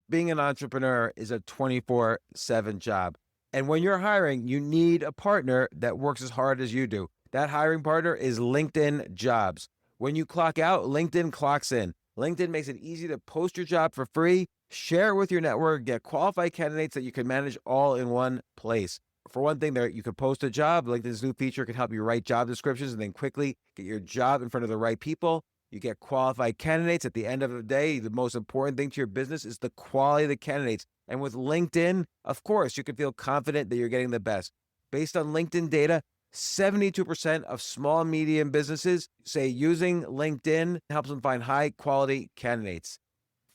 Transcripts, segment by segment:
being an entrepreneur is a 24/7 job. And when you're hiring, you need a partner that works as hard as you do. That hiring partner is LinkedIn Jobs. When you clock out, LinkedIn clocks in. LinkedIn makes it easy to post your job for free, share it with your network, get qualified candidates that you can manage all in one place. For one thing, there you could post a job. LinkedIn's new feature can help you write job descriptions and then quickly get your job in front of the right people. You get qualified candidates. At the end of the day, the most important thing to your business is the quality of the candidates. And with LinkedIn, of course, you can feel confident that you're getting the best. Based on LinkedIn data, 72% of small and medium businesses say using LinkedIn helps them find high quality candidates.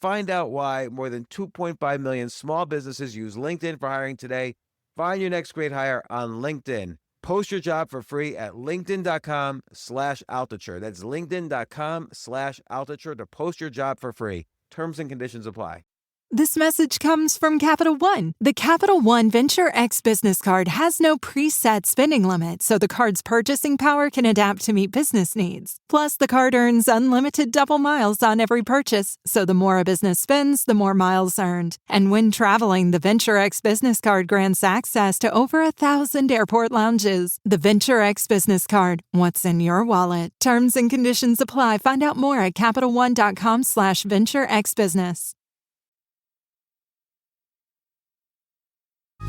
Find out why more than 2.5 million small businesses use LinkedIn for hiring today. Find your next great hire on LinkedIn. Post your job for free at linkedin.com/Altucher. That's linkedin.com/Altucher to post your job for free. Terms and conditions apply. This message comes from Capital One. The Capital One Venture X business card has no preset spending limit, so the card's purchasing power can adapt to meet business needs. Plus, the card earns unlimited double miles on every purchase, so the more a business spends, the more miles earned. And when traveling, the Venture X business card grants access to over 1,000 airport lounges. The Venture X business card. What's in your wallet? Terms and conditions apply. Find out more at CapitalOne.com/VentureXBusiness.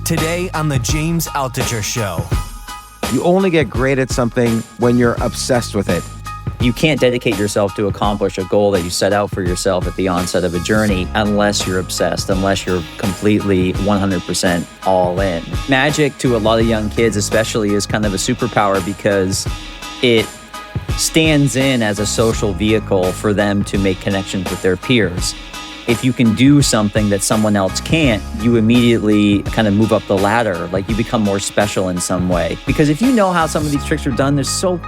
Today on The James Altucher Show. You only get great at something when you're obsessed with it. You can't dedicate yourself to accomplish a goal that you set out for yourself at the onset of a journey unless you're obsessed, unless you're completely 100% all in. Magic to a lot of young kids especially is kind of a superpower because it stands in as a social vehicle for them to make connections with their peers. If you can do something that someone else can't, you immediately kind of move up the ladder, like you become more special in some way. Because if you know how some of these tricks are done, it's so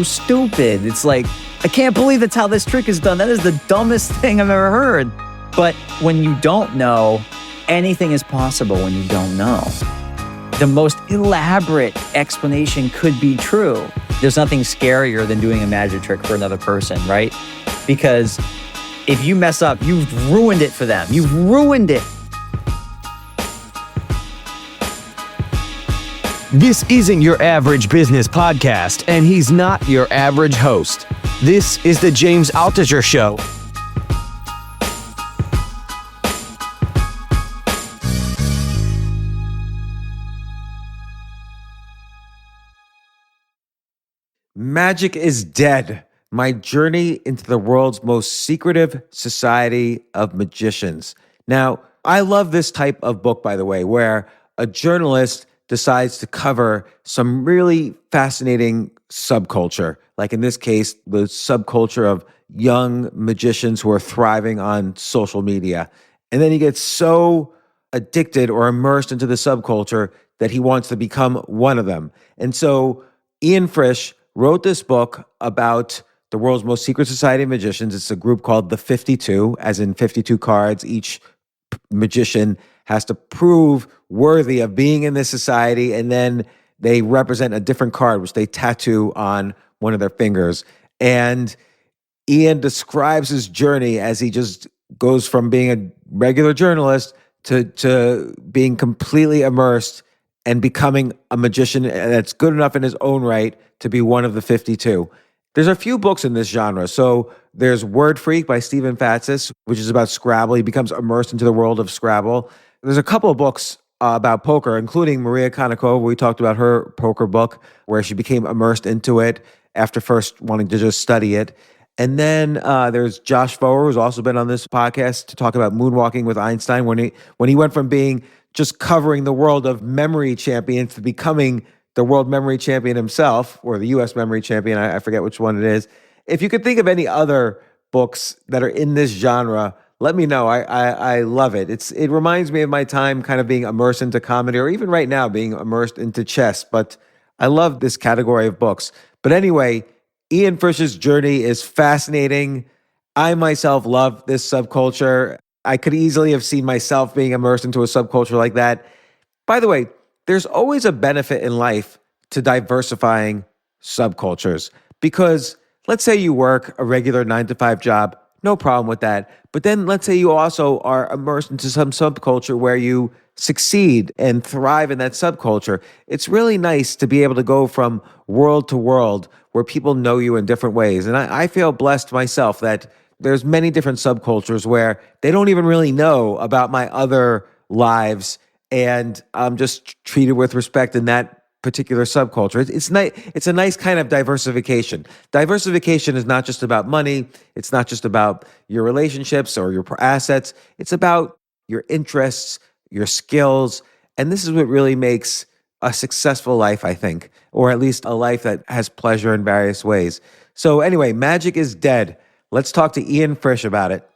stupid. It's like, I can't believe that's how this trick is done. That is the dumbest thing I've ever heard. But when you don't know, anything is possible when you don't know. The most elaborate explanation could be true. There's nothing scarier than doing a magic trick for another person, right? Because if you mess up, you've ruined it for them. You've ruined it. This isn't your average business podcast, and he's not your average host. This is The James Altucher Show. Magic is dead. My journey into the world's most secretive society of magicians. Now, I love this type of book, by the way, where a journalist decides to cover some really fascinating subculture. Like in this case, the subculture of young magicians who are thriving on social media. And then he gets so addicted or immersed into the subculture that he wants to become one of them. And so Ian Frisch wrote this book about the world's most secret society of magicians. It's a group called the 52, as in 52 cards. Each magician has to prove worthy of being in this society, and then they represent a different card, which they tattoo on one of their fingers. And Ian describes his journey as he just goes from being a regular journalist to being completely immersed and becoming a magician that's good enough in his own right to be one of the 52. There's a few books in this genre. So there's Word Freak by Stephen Fatsis, which is about Scrabble. He becomes immersed into the world of Scrabble. There's a couple of books about poker, including Maria Konnikova. We talked about her poker book, where she became immersed into it after first wanting to just study it. And then there's Josh Foer, who's also been on this podcast to talk about Moonwalking with Einstein, when he went from being just covering the world of memory champions to becoming the world memory champion himself, or the U.S. memory champion. I forget which one it is. If you could think of any other books that are in this genre, let me know. I love it. It reminds me of my time kind of being immersed into comedy, or even right now being immersed into chess. But I love this category of books. But anyway, Ian Frisch's journey is fascinating. I myself love this subculture. I could easily have seen myself being immersed into a subculture like that. By the way, there's always a benefit in life to diversifying subcultures, because let's say you work a regular 9-to-5 job no problem with that. But then let's say you also are immersed into some subculture where you succeed and thrive in that subculture. It's really nice to be able to go from world to world where people know you in different ways. And I feel blessed myself that there's many different subcultures where they don't even really know about my other lives, and I'm just treated with respect in that particular subculture. It's nice. It's a nice kind of diversification. Diversification is not just about money. It's not just about your relationships or your assets. It's about your interests, your skills, and this is what really makes a successful life, I think, or at least a life that has pleasure in various ways. So anyway, magic is dead. Let's talk to Ian Frisch about it.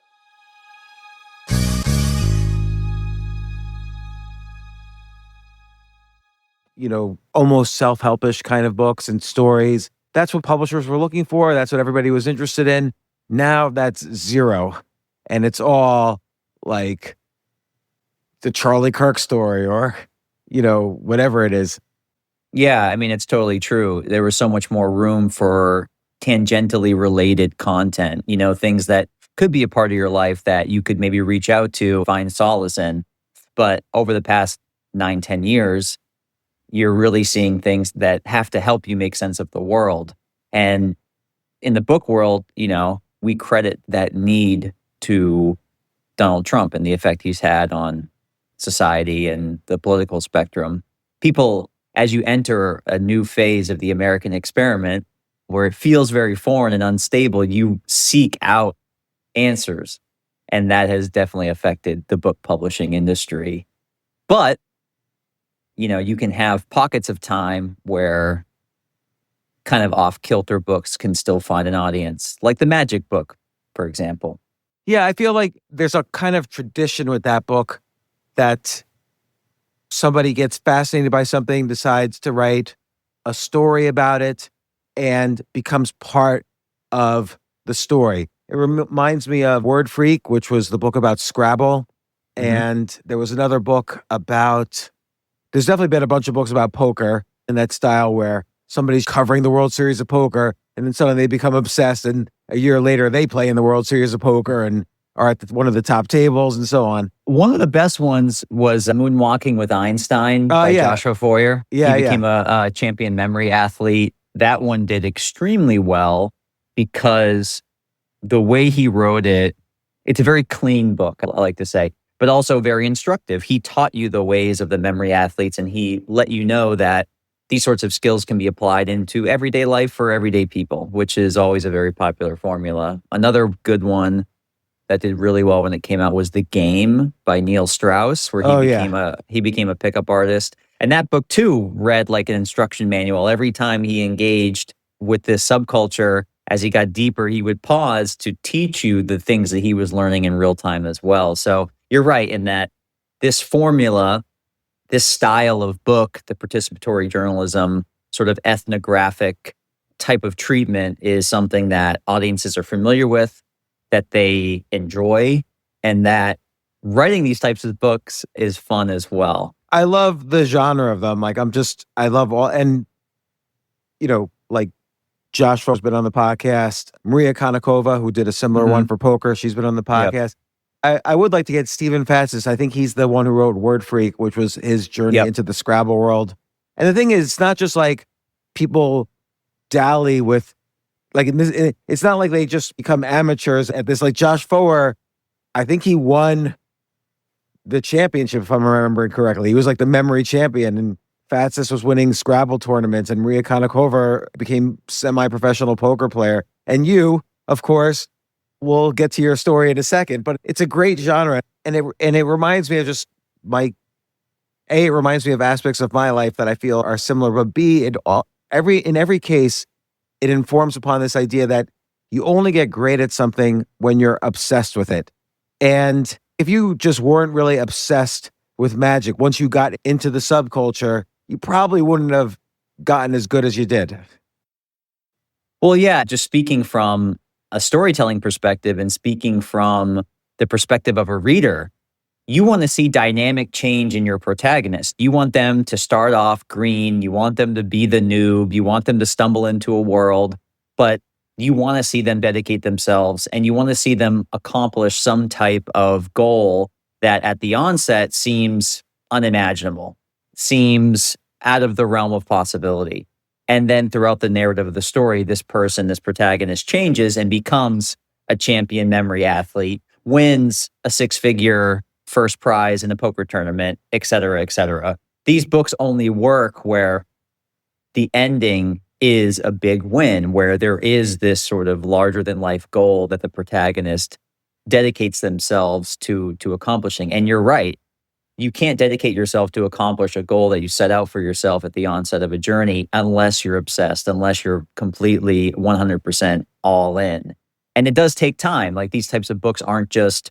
Almost self-helpish kind of books and stories. That's what publishers were looking for. That's what everybody was interested in. Now that's zero. And it's all like the Charlie Kirk story or, whatever it is. Yeah, I mean, it's totally true. There was so much more room for tangentially related content, things that could be a part of your life that you could maybe reach out to, find solace in. But over the past 9-10 years, you're really seeing things that have to help you make sense of the world. And in the book world, we credit that need to Donald Trump and the effect he's had on society and the political spectrum. People, as you enter a new phase of the American experiment, where it feels very foreign and unstable, you seek out answers. And that has definitely affected the book publishing industry. But you can have pockets of time where kind of off-kilter books can still find an audience, like the magic book, for example. Yeah, I feel like there's a kind of tradition with that book that somebody gets fascinated by something, decides to write a story about it, and becomes part of the story. It reminds me of Word Freak, which was the book about Scrabble. Mm-hmm. And there was another book about... There's definitely been a bunch of books about poker in that style where somebody's covering the World Series of Poker and then suddenly they become obsessed and a year later they play in the World Series of Poker and are at one of the top tables and so on. One of the best ones was Moonwalking with Einstein by Joshua Foer. He became a champion memory athlete. That one did extremely well because the way he wrote it, it's a very clean book, I like to say, but also very instructive. He taught you the ways of the memory athletes, and he let you know that these sorts of skills can be applied into everyday life for everyday people, which is always a very popular formula. Another good one that did really well when it came out was The Game by Neil Strauss, where he became a pickup artist. And that book, too, read like an instruction manual. Every time he engaged with this subculture, as he got deeper, he would pause to teach you the things that he was learning in real time as well. So you're right in that this formula, this style of book, the participatory journalism, sort of ethnographic type of treatment is something that audiences are familiar with, that they enjoy, and that writing these types of books is fun as well. I love the genre of them. I love all, and, like Josh has been on the podcast. Maria Konnikova, who did a similar one for poker, she's been on the podcast. Yep. I would like to get Stephen Fatsis. I think he's the one who wrote Word Freak, which was his journey into the Scrabble world. And the thing is, it's not just like people dally with, it's not like they just become amateurs at this. Like Josh Foer, I think he won the championship, if I'm remembering correctly. He was like the memory champion, and Fatsis was winning Scrabble tournaments, and Maria Konnikova became semi-professional poker player. And you, of course, we'll get to your story in a second, but it's a great genre, and it reminds me of just it reminds me of aspects of my life that I feel are similar, but B, in every case, it informs upon this idea that you only get great at something when you're obsessed with it. And if you just weren't really obsessed with magic, once you got into the subculture, you probably wouldn't have gotten as good as you did. Well, yeah, just speaking from a storytelling perspective and speaking from the perspective of a reader, you want to see dynamic change in your protagonist. You want them to start off green. You want them to be the noob. You want them to stumble into a world. But you want to see them dedicate themselves and you want to see them accomplish some type of goal that at the onset seems unimaginable, seems out of the realm of possibility. And then throughout the narrative of the story, this person, this protagonist changes and becomes a champion memory athlete, wins a six-figure first prize in a poker tournament, et cetera, et cetera. These books only work where the ending is a big win, where there is this sort of larger than life goal that the protagonist dedicates themselves to accomplishing. And you're right. You can't dedicate yourself to accomplish a goal that you set out for yourself at the onset of a journey unless you're obsessed, unless you're completely 100% all in. And it does take time. Like these types of books aren't just,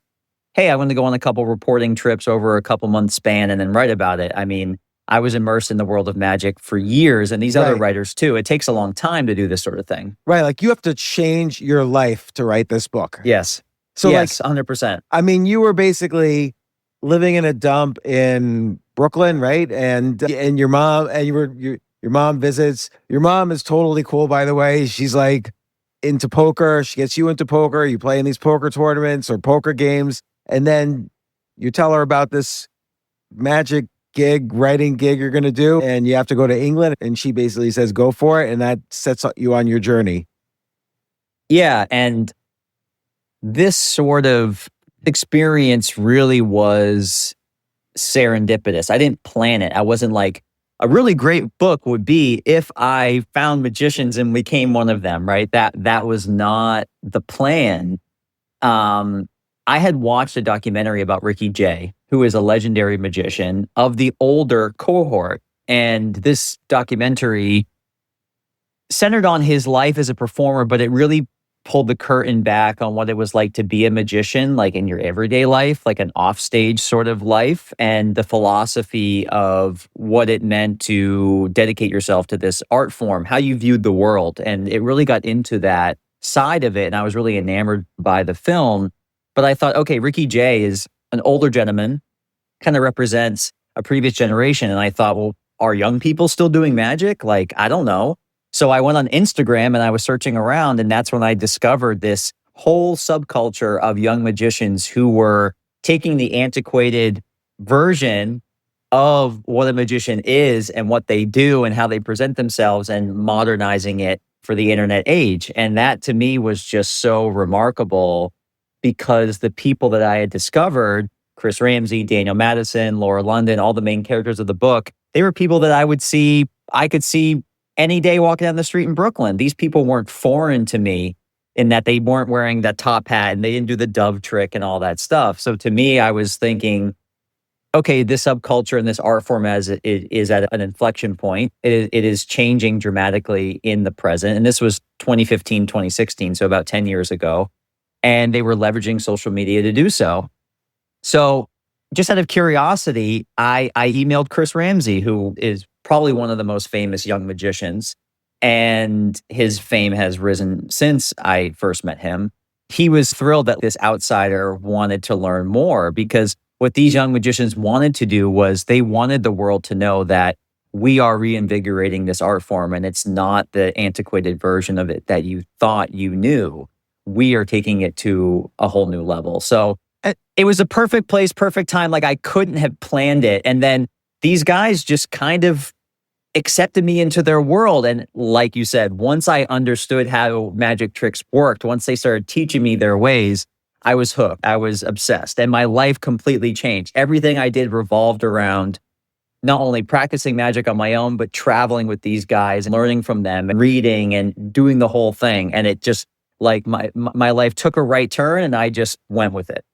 hey, I want to go on a couple reporting trips over a couple months span and then write about it. I mean, I was immersed in the world of magic for years, and these other writers too. It takes a long time to do this sort of thing. Right. Like you have to change your life to write this book. Yes. So yes, 100%. I mean, you were basically living in a dump in Brooklyn, right? And your mom, and your mom visits. Your mom is totally cool, by the way. She's like into poker. She gets you into poker. You play in these poker tournaments or poker games. And then you tell her about this magic writing gig you're going to do, and you have to go to England. And she basically says, go for it. And that sets you on your journey. Yeah. And this sort of experience really was serendipitous. I didn't plan it. I wasn't like, a really great book would be if I found magicians and became one of them, right? That was not the plan. I had watched a documentary about Ricky Jay, who is a legendary magician of the older cohort. And this documentary centered on his life as a performer, but it really pulled the curtain back on what it was like to be a magician, like in your everyday life, like an offstage sort of life, and the philosophy of what it meant to dedicate yourself to this art form, how you viewed the world. And it really got into that side of it. And I was really enamored by the film. But I thought, okay, Ricky Jay is an older gentleman, kind of represents a previous generation. And I thought, well, are young people still doing magic? Like, I don't know. So I went on Instagram and I was searching around, and that's when I discovered this whole subculture of young magicians who were taking the antiquated version of what a magician is and what they do and how they present themselves and modernizing it for the internet age. And that to me was just so remarkable, because the people that I had discovered, Chris Ramsey, Daniel Madison, Laura London, all the main characters of the book, they were people that I could see any day walking down the street in Brooklyn. These people weren't foreign to me in that they weren't wearing that top hat and they didn't do the dove trick and all that stuff. So to me, I was thinking, okay, this subculture and this art form is at an inflection point. It is changing dramatically in the present. And this was 2015, 2016, so about 10 years ago. And they were leveraging social media to do so. So just out of curiosity, I emailed Chris Ramsey, who is probably one of the most famous young magicians, and his fame has risen since I first met him. He was thrilled that this outsider wanted to learn more, because what these young magicians wanted to do was they wanted the world to know that we are reinvigorating this art form, and it's not the antiquated version of it that you thought you knew. We are taking it to a whole new level. So it was a perfect place, perfect time. Like I couldn't have planned it. And then these guys just kind of accepted me into their world. And like you said, once I understood how magic tricks worked, once they started teaching me their ways, I was hooked. I was obsessed. And my life completely changed. Everything I did revolved around not only practicing magic on my own, but traveling with these guys and learning from them and reading and doing the whole thing. And it just, like, my life took a right turn and I just went with it.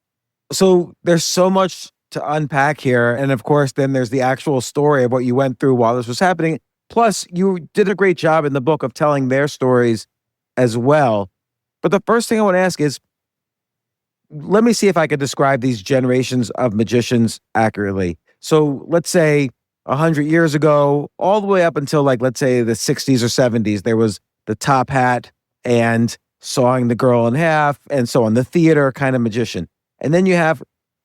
So there's so much to unpack here. And of course, then there's the actual story of what you went through while this was happening. Plus, you did a great job in the book of telling their stories as well. But the first thing I want to ask is, let me see if I could describe these generations of magicians accurately. So let's say 100 years ago, all the way up until, like, let's say the 60s or 70s, there was the top hat and sawing the girl in half and so on, the theater kind of magician. And then you have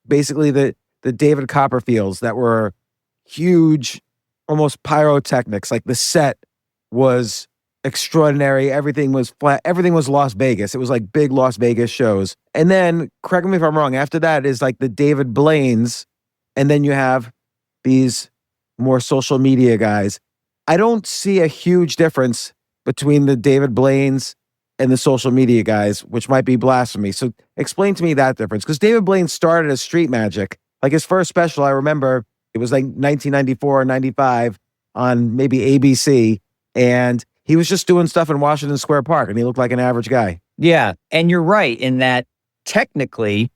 basically the David Copperfields that were huge, almost pyrotechnics. Like the set was extraordinary. Everything was flat. Everything was Las Vegas. It was like big Las Vegas shows. And then, correct me if I'm wrong, after that is like the David Blaine's. And then you have these more social media guys. I don't see a huge difference between the David Blaine's and the social media guys, which might be blasphemy. So explain to me that difference. Because David Blaine started as street magic. Like his first special, I remember, it was like 1994 or 95 on maybe ABC. And he was just doing stuff in Washington Square Park, and he looked like an average guy. Yeah. And you're right in that technically,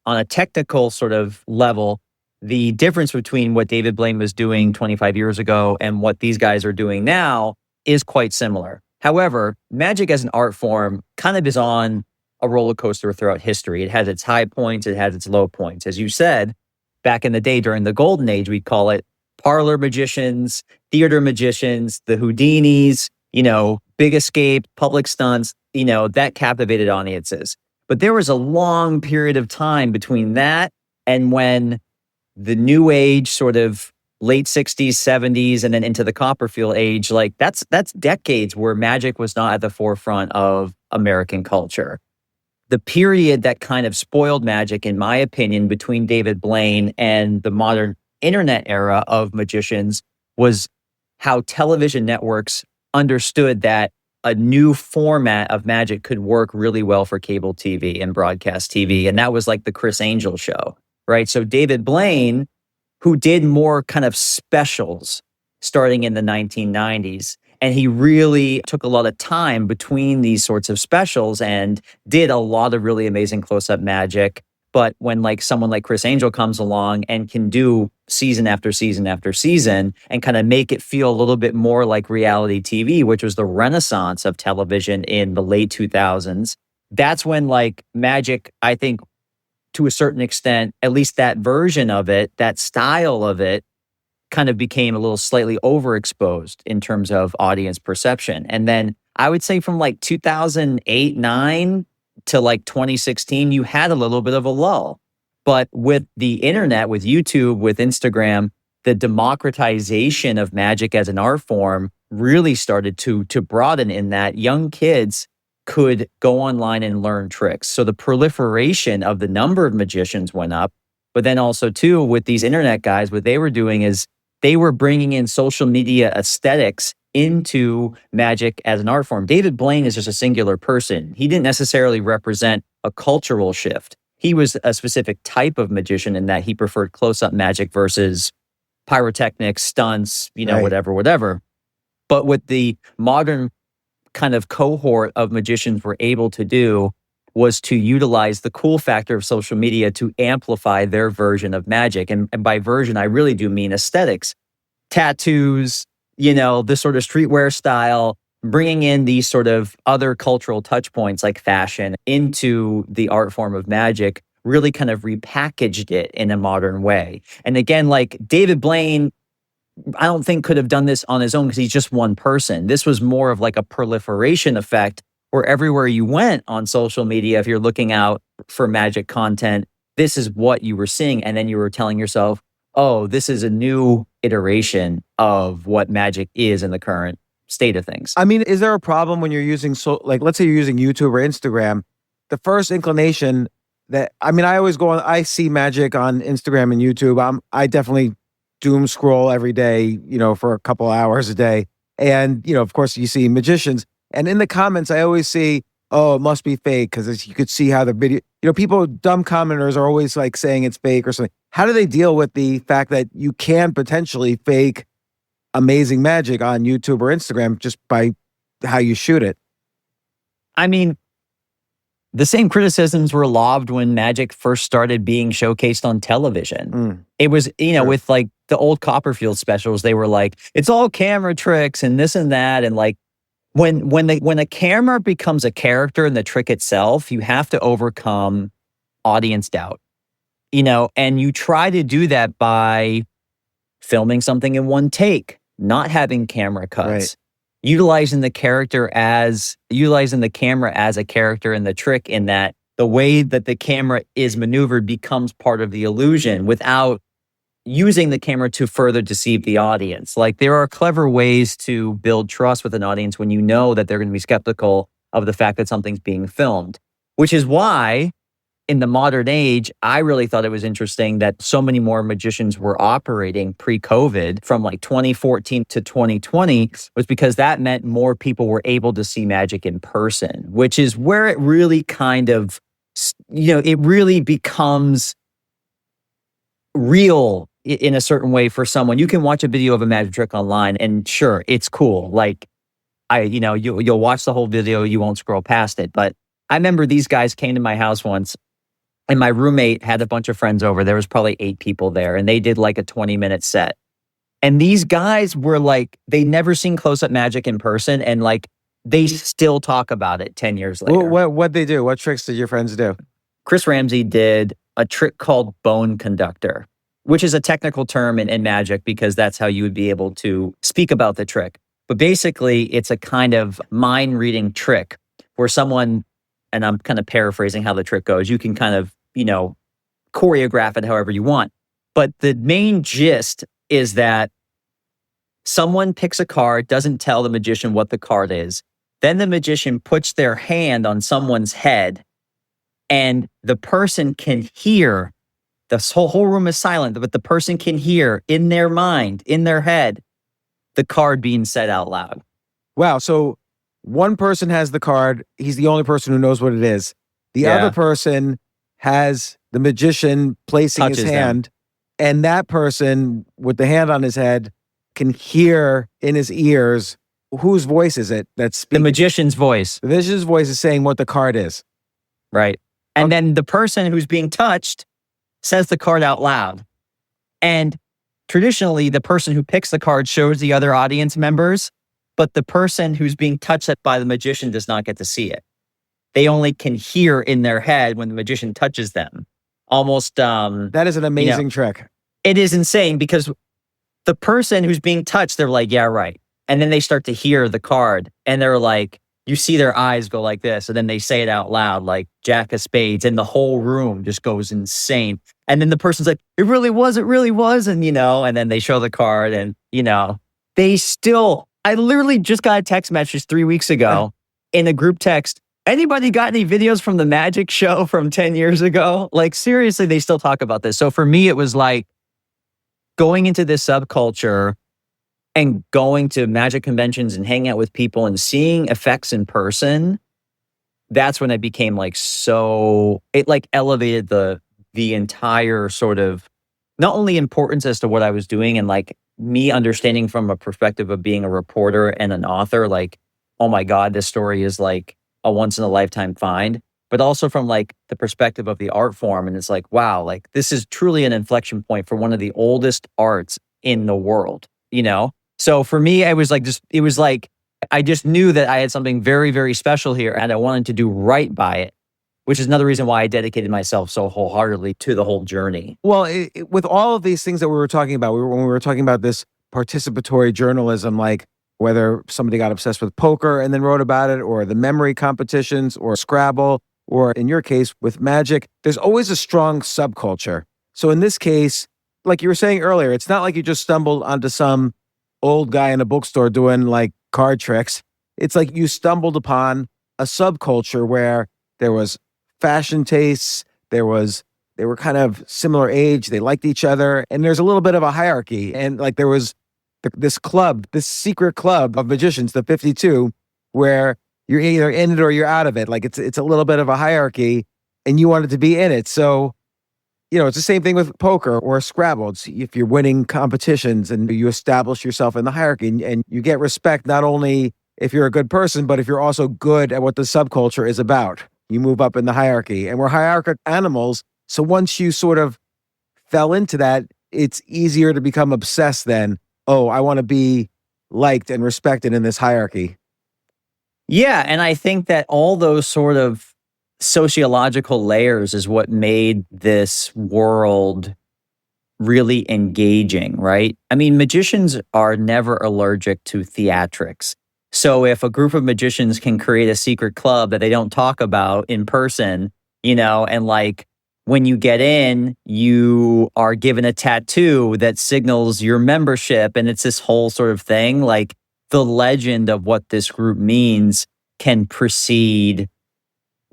on a technical sort of level, the difference between what David Blaine was doing 25 years ago and what these guys are doing now is quite similar. However, magic as an art form kind of is on a roller coaster throughout history. It has its high points, it has its low points. As you said, back in the day during the golden age, we'd call it parlor magicians, theater magicians, the Houdinis, Big Escape, public stunts, that captivated audiences. But there was a long period of time between that and when the new age sort of late 60s, 70s, and then into the Copperfield age, like that's decades where magic was not at the forefront of American culture. The period that kind of spoiled magic, in my opinion, between David Blaine and the modern internet era of magicians was how television networks understood that a new format of magic could work really well for cable TV and broadcast TV. And that was like the Chris Angel show, right? So David Blaine, who did more kind of specials starting in the 1990s, and he really took a lot of time between these sorts of specials and did a lot of really amazing close-up magic. But when like someone like Chris Angel comes along and can do season after season after season and kind of make it feel a little bit more like reality TV, which was the renaissance of television in the late 2000s, that's when like magic, I think, to a certain extent, at least that version of it, that style of it, kind of became a little slightly overexposed in terms of audience perception. And then I would say from like 2008, 9 to like 2016, you had a little bit of a lull. But with the internet, with YouTube, with Instagram, the democratization of magic as an art form really started to broaden in that young kids could go online and learn tricks. So the proliferation of the number of magicians went up. But then also too, with these internet guys, what they were doing is they were bringing in social media aesthetics into magic as an art form. David Blaine is just a singular person. He didn't necessarily represent a cultural shift. He was a specific type of magician in that he preferred close-up magic versus pyrotechnics, stunts, Right. whatever. But what the modern kind of cohort of magicians were able to do was to utilize the cool factor of social media to amplify their version of magic. And by version, I really do mean aesthetics, tattoos, this sort of streetwear style, bringing in these sort of other cultural touch points like fashion into the art form of magic, really kind of repackaged it in a modern way. And again, like David Blaine, I don't think could have done this on his own because he's just one person. This was more of like a proliferation effect where everywhere you went on social media, if you're looking out for magic content, this is what you were seeing. And then you were telling yourself, oh, this is a new iteration of what magic is in the current state of things. I mean, is there a problem when you're using, let's say you're using YouTube or Instagram, the first inclination I always go on, I see magic on Instagram and YouTube. I definitely doom scroll every day, for a couple hours a day. And, of course you see magicians. And in the comments, I always see, oh, it must be fake because you could see how the video, people, dumb commenters are always like saying it's fake or something. How do they deal with the fact that you can potentially fake amazing magic on YouTube or Instagram just by how you shoot it? I mean, the same criticisms were lobbed when magic first started being showcased on television. It was, Sure. with like the old Copperfield specials, they were like, it's all camera tricks and this and that. And like, when a camera becomes a character in the trick itself, you have to overcome audience doubt, and you try to do that by filming something in one take, not having camera cuts, Right. utilizing the camera as a character in the trick, in that the way that the camera is maneuvered becomes part of the illusion without using the camera to further deceive the audience. Like there are clever ways to build trust with an audience when you know that they're going to be skeptical of the fact that something's being filmed, which is why in the modern age, I really thought it was interesting that so many more magicians were operating pre-COVID from like 2014 to 2020 was because that meant more people were able to see magic in person, which is where it really kind of, it really becomes real in a certain way for someone. You can watch a video of a magic trick online and sure, it's cool. Like you'll watch the whole video, you won't scroll past it. But I remember these guys came to my house once and my roommate had a bunch of friends over. There was probably 8 people there and they did like a 20-minute set. And these guys were like, they'd never seen close-up magic in person and like they still talk about it 10 years later. What'd they do? What tricks did your friends do? Chris Ramsey did a trick called bone conductor, which is a technical term in magic because that's how you would be able to speak about the trick. But basically, it's a kind of mind-reading trick where someone, and I'm kind of paraphrasing how the trick goes, you can kind of, choreograph it however you want. But the main gist is that someone picks a card, doesn't tell the magician what the card is. Then the magician puts their hand on someone's head and the person can hear, the whole room is silent, but the person can hear in their mind, in their head, the card being said out loud. Wow. So one person has the card. He's the only person who knows what it is. The other person has the magician placing his hand, and that person with the hand on his head can hear in his ears. Whose voice is it that's speaking? The magician's voice. The magician's voice is saying what the card is. Right. And then the person who's being touched says the card out loud. And traditionally, the person who picks the card shows the other audience members, but the person who's being touched by the magician does not get to see it. They only can hear in their head when the magician touches them. Almost... that is an amazing trick. It is insane because the person who's being touched, they're like, yeah, right. And then they start to hear the card and they're like, you see their eyes go like this. And then they say it out loud, like Jack of Spades. And the whole room just goes insane. And then the person's like, it really was. And, and then they show the card and, they still, I literally just got a text message 3 weeks ago in a group text. Anybody got any videos from the magic show from 10 years ago? Like, seriously, they still talk about this. So for me, it was like going into this subculture and going to magic conventions and hanging out with people and seeing effects in person. That's when it became like it like elevated the entire sort of not only importance as to what I was doing and like me understanding from a perspective of being a reporter and an author, like, oh my God, this story is like a once in a lifetime find, but also from like the perspective of the art form. And it's like, wow, like this is truly an inflection point for one of the oldest arts in the world, So for me, I was like, I just knew that I had something very, very special here and I wanted to do right by it, which is another reason why I dedicated myself so wholeheartedly to the whole journey. Well, with all of these things that we were talking about, when we were talking about this participatory journalism, like whether somebody got obsessed with poker and then wrote about it, or the memory competitions, or Scrabble, or in your case with magic, there's always a strong subculture. So in this case, like you were saying earlier, it's not like you just stumbled onto some old guy in a bookstore doing like card tricks. It's like you stumbled upon a subculture where there was fashion tastes, they were kind of similar age, they liked each other, and there's a little bit of a hierarchy. And like there was this club, this secret club of magicians, the 52, where you're either in it or you're out of it. Like it's a little bit of a hierarchy and you wanted to be in it. So, it's the same thing with poker or Scrabble. It's if you're winning competitions and you establish yourself in the hierarchy and you get respect, not only if you're a good person, but if you're also good at what the subculture is about. You move up in the hierarchy, and we're hierarchical animals. So once you sort of fell into that, it's easier to become obsessed then. Oh, I want to be liked and respected in this hierarchy. Yeah, and I think that all those sort of sociological layers is what made this world really engaging, right? I mean, magicians are never allergic to theatrics. So if a group of magicians can create a secret club that they don't talk about in person, and like when you get in, you are given a tattoo that signals your membership. And it's this whole sort of thing. Like the legend of what this group means can precede,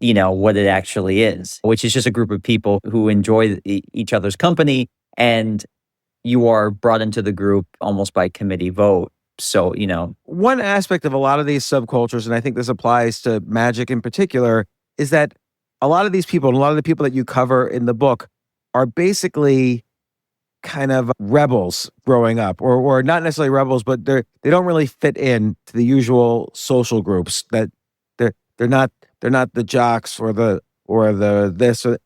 what it actually is, which is just a group of people who enjoy each other's company. And you are brought into the group almost by committee vote. So, One aspect of a lot of these subcultures, and I think this applies to magic in particular, is that a lot of these people, and a lot of the people that you cover in the book, are basically kind of rebels growing up, or not necessarily rebels, but they don't really fit in to the usual social groups. That they're not the jocks or the this or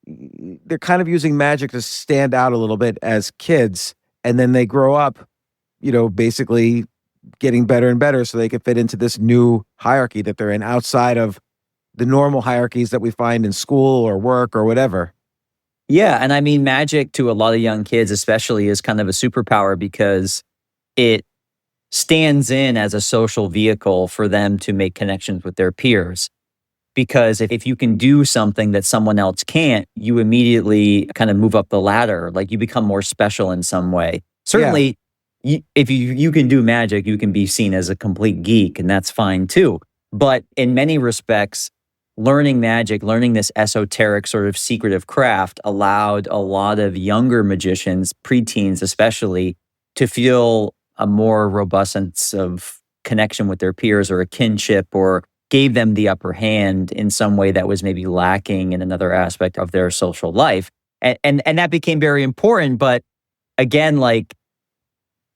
they're kind of using magic to stand out a little bit as kids, and then they grow up, basically getting better and better so they can fit into this new hierarchy that they're in outside of the normal hierarchies that we find in school or work or whatever. Yeah. And I mean, magic to a lot of young kids, especially, is kind of a superpower because it stands in as a social vehicle for them to make connections with their peers. Because if you can do something that someone else can't, you immediately kind of move up the ladder. Like you become more special in some way. Certainly, if you can do magic, you can be seen as a complete geek, and that's fine too. But in many respects, learning magic, learning this esoteric sort of secretive craft allowed a lot of younger magicians, preteens especially, to feel a more robust sense of connection with their peers or a kinship, or gave them the upper hand in some way that was maybe lacking in another aspect of their social life. And that became very important. But again, like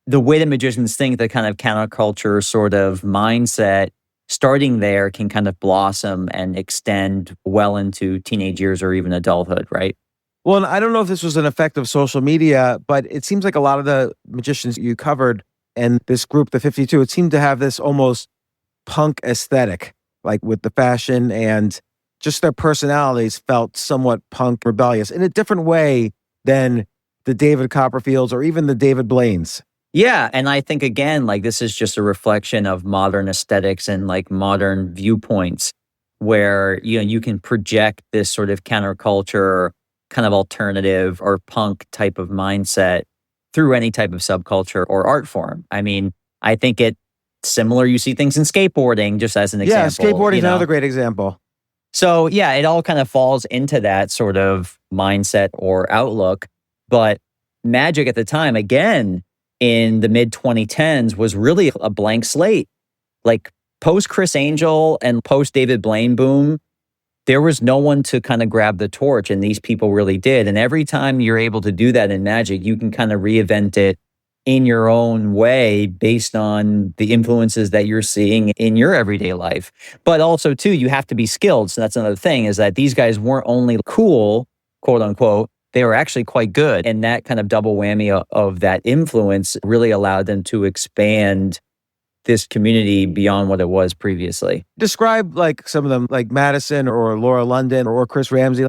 the way that magicians think, the kind of counterculture sort of mindset, starting there can kind of blossom and extend well into teenage years or even adulthood, right? Well, and I don't know if this was an effect of social media, but it seems like a lot of the magicians you covered and this group, the 52, it seemed to have this almost punk aesthetic, like with the fashion, and just their personalities felt somewhat punk rebellious in a different way than the David Copperfields or even the David Blaines. Yeah. And I think, again, like this is just a reflection of modern aesthetics and like modern viewpoints where, you can project this sort of counterculture, kind of alternative or punk type of mindset through any type of subculture or art form. I mean, I think it's similar. You see things in skateboarding, just as an example. Yeah, skateboarding is another great example. So yeah, it all kind of falls into that sort of mindset or outlook. But magic at the time, again, in the mid 2010s was really a blank slate. Like post Chris Angel and post David Blaine boom, there was no one to kind of grab the torch, and these people really did. And every time you're able to do that in magic, you can kind of reinvent it in your own way based on the influences that you're seeing in your everyday life. But also too, you have to be skilled. So that's another thing, is that these guys weren't only cool, quote unquote, they were actually quite good. And that kind of double whammy of that influence really allowed them to expand this community beyond what it was previously. Describe like some of them, like Madison or Laura London or Chris Ramsey.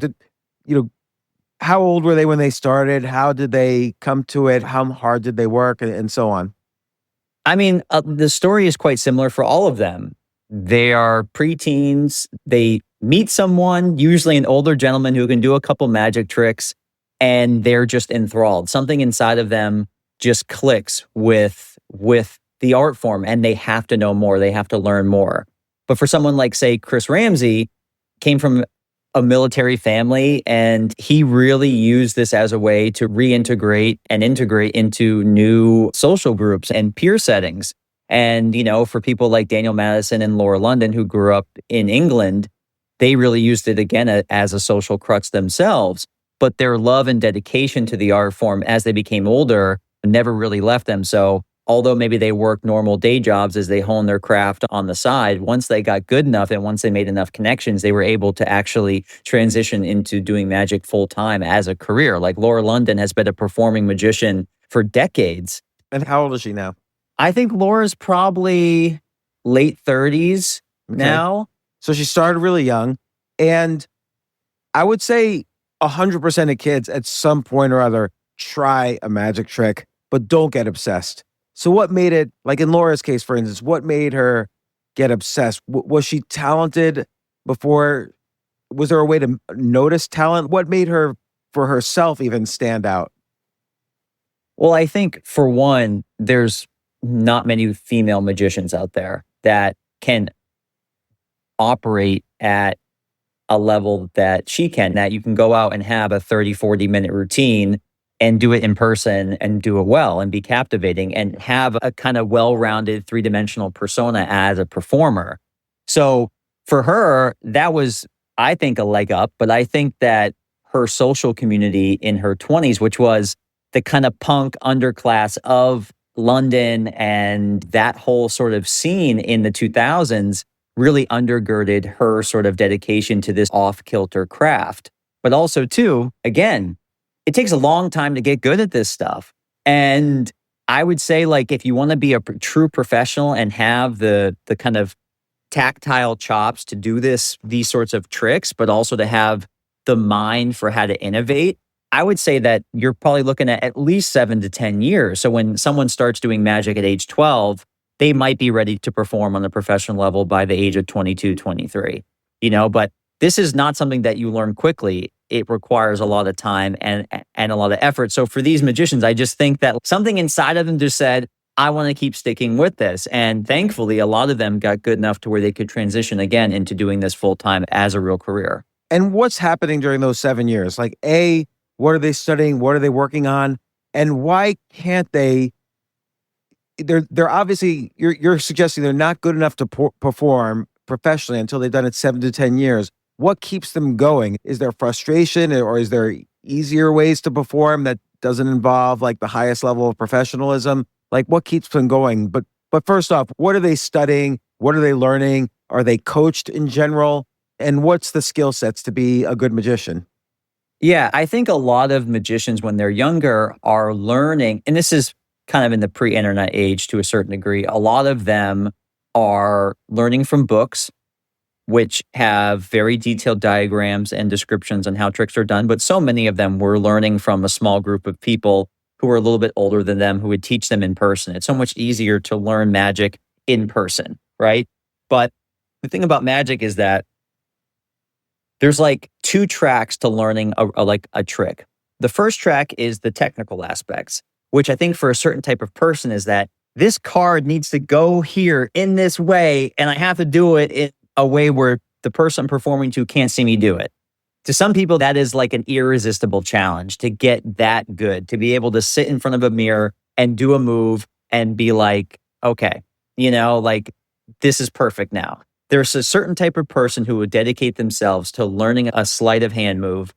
How old were they when they started? How did they come to it? How hard did they work, and so on? I mean, the story is quite similar for all of them. They are preteens. They meet someone, usually an older gentleman who can do a couple magic tricks, and they're just enthralled. Something inside of them just clicks with the art form, and they have to know more. They have to learn more. But for someone like, say, Chris Ramsey, came from a military family, and he really used this as a way to reintegrate and integrate into new social groups and peer settings. And, for people like Daniel Madison and Laura London, who grew up in England, they really used it again as a social crutch themselves. But their love and dedication to the art form as they became older never really left them. So although maybe they worked normal day jobs as they honed their craft on the side, once they got good enough and once they made enough connections, they were able to actually transition into doing magic full time as a career. Like Laura London has been a performing magician for decades. And how old is she now? I think Laura's probably late 30s now. So she started really young. And I would say 100% of kids at some point or other try a magic trick, but don't get obsessed. So what made it, like in Laura's case, for instance, what made her get obsessed? Was she talented before Was there a way to notice talent? What made her, for herself, even stand out? Well, I think for one, there's not many female magicians out there that can operate at a level that she can, that you can go out and have a 30, 40-minute routine and do it in person and do it well and be captivating and have a kind of well-rounded three-dimensional persona as a performer. So for her, that was, I think, a leg up. But I think that her social community in her 20s, which was the kind of punk underclass of London and that whole sort of scene in the 2000s, really undergirded her sort of dedication to this off-kilter craft. But also, too, again, it takes a long time to get good at this stuff. And I would say, like, if you want to be a true professional and have the kind of tactile chops to do these sorts of tricks, but also to have the mind for how to innovate, I would say that you're probably looking at least 7 to 10 years. So when someone starts doing magic at age 12, they might be ready to perform on a professional level by the age of 22, 23, but this is not something that you learn quickly. It requires a lot of time and a lot of effort. So for these magicians, I just think that something inside of them just said, I want to keep sticking with this. And thankfully, a lot of them got good enough to where they could transition again into doing this full time as a real career. And what's happening during those 7 years? Like, A, what are they studying? What are they working on? And why can't they? They're obviously, you're suggesting they're not good enough to perform professionally until they've done it 7 to 10 years. What keeps them going? Is there frustration, or is there easier ways to perform that doesn't involve like the highest level of professionalism? Like, what keeps them going? But first off, what are they studying? What are they learning? Are they coached in general? And what's the skill sets to be a good magician? Yeah, I think a lot of magicians when they're younger are learning, and this is kind of in the pre-internet age to a certain degree, a lot of them are learning from books, which have very detailed diagrams and descriptions on how tricks are done. But so many of them were learning from a small group of people who were a little bit older than them, who would teach them in person. It's so much easier to learn magic in person, right? But the thing about magic is that there's like 2 tracks to learning a trick. The first track is the technical aspects, which I think for a certain type of person is that this card needs to go here in this way, and I have to do it in a way where the person I'm performing to can't see me do it. To some people, that is like an irresistible challenge to get that good, to be able to sit in front of a mirror and do a move and be like, okay, this is perfect now. There's a certain type of person who would dedicate themselves to learning a sleight of hand move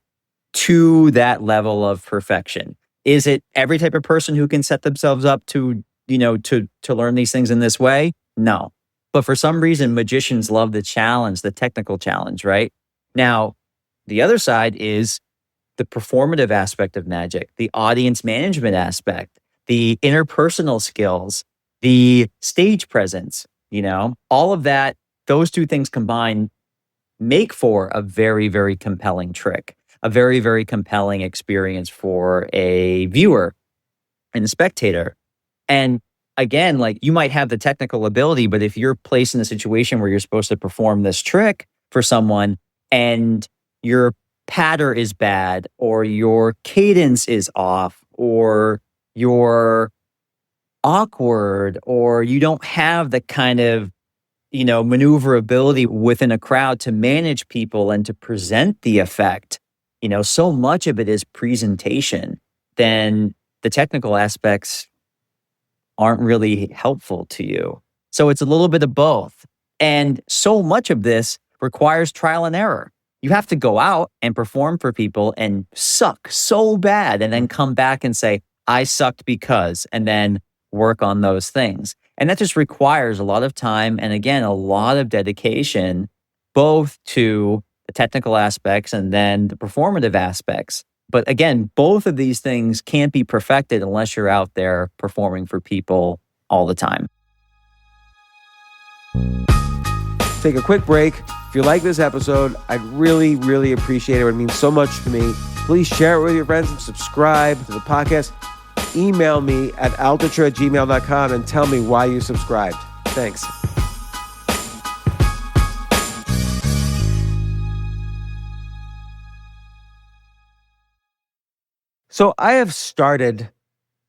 to that level of perfection. Is it every type of person who can set themselves up to learn these things in this way? No. But for some reason, magicians love the challenge, the technical challenge, right? Now, the other side is the performative aspect of magic, the audience management aspect, the interpersonal skills, the stage presence, all of that. Those 2 things combined make for a very, very compelling trick, a very, very compelling experience for a viewer and a spectator. And again, like, you might have the technical ability, but if you're placed in a situation where you're supposed to perform this trick for someone and your patter is bad, or your cadence is off, or you're awkward, or you don't have the kind of maneuverability within a crowd to manage people and to present the effect, so much of it is presentation, then the technical aspects aren't really helpful to you. So it's a little bit of both. And so much of this requires trial and error. You have to go out and perform for people and suck so bad and then come back and say, I sucked because, and then work on those things. And that just requires a lot of time and, again, a lot of dedication, both to the technical aspects and then the performative aspects. But again, both of these things can't be perfected unless you're out there performing for people all the time. Take a quick break. If you like this episode, I'd really, really appreciate it. It would mean so much to me. Please share it with your friends and subscribe to the podcast. Email me at altucher@gmail.com and tell me why you subscribed. Thanks. So I have started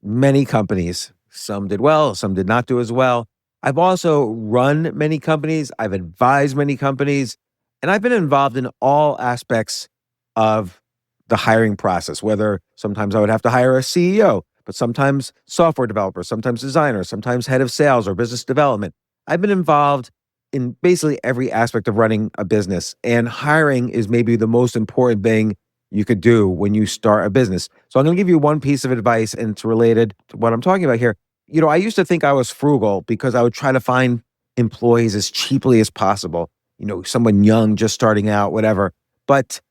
many companies. Some did well, some did not do as well. I've also run many companies. I've advised many companies, and I've been involved in all aspects of the hiring process, whether sometimes I would have to hire a CEO, but sometimes software developer, sometimes designer, sometimes head of sales or business development. I've been involved in basically every aspect of running a business, and hiring is maybe the most important thing you could do when you start a business. So I'm going to give you one piece of advice, and it's related to what I'm talking about here. I used to think I was frugal because I would try to find employees as cheaply as possible, someone young, just starting out, whatever. But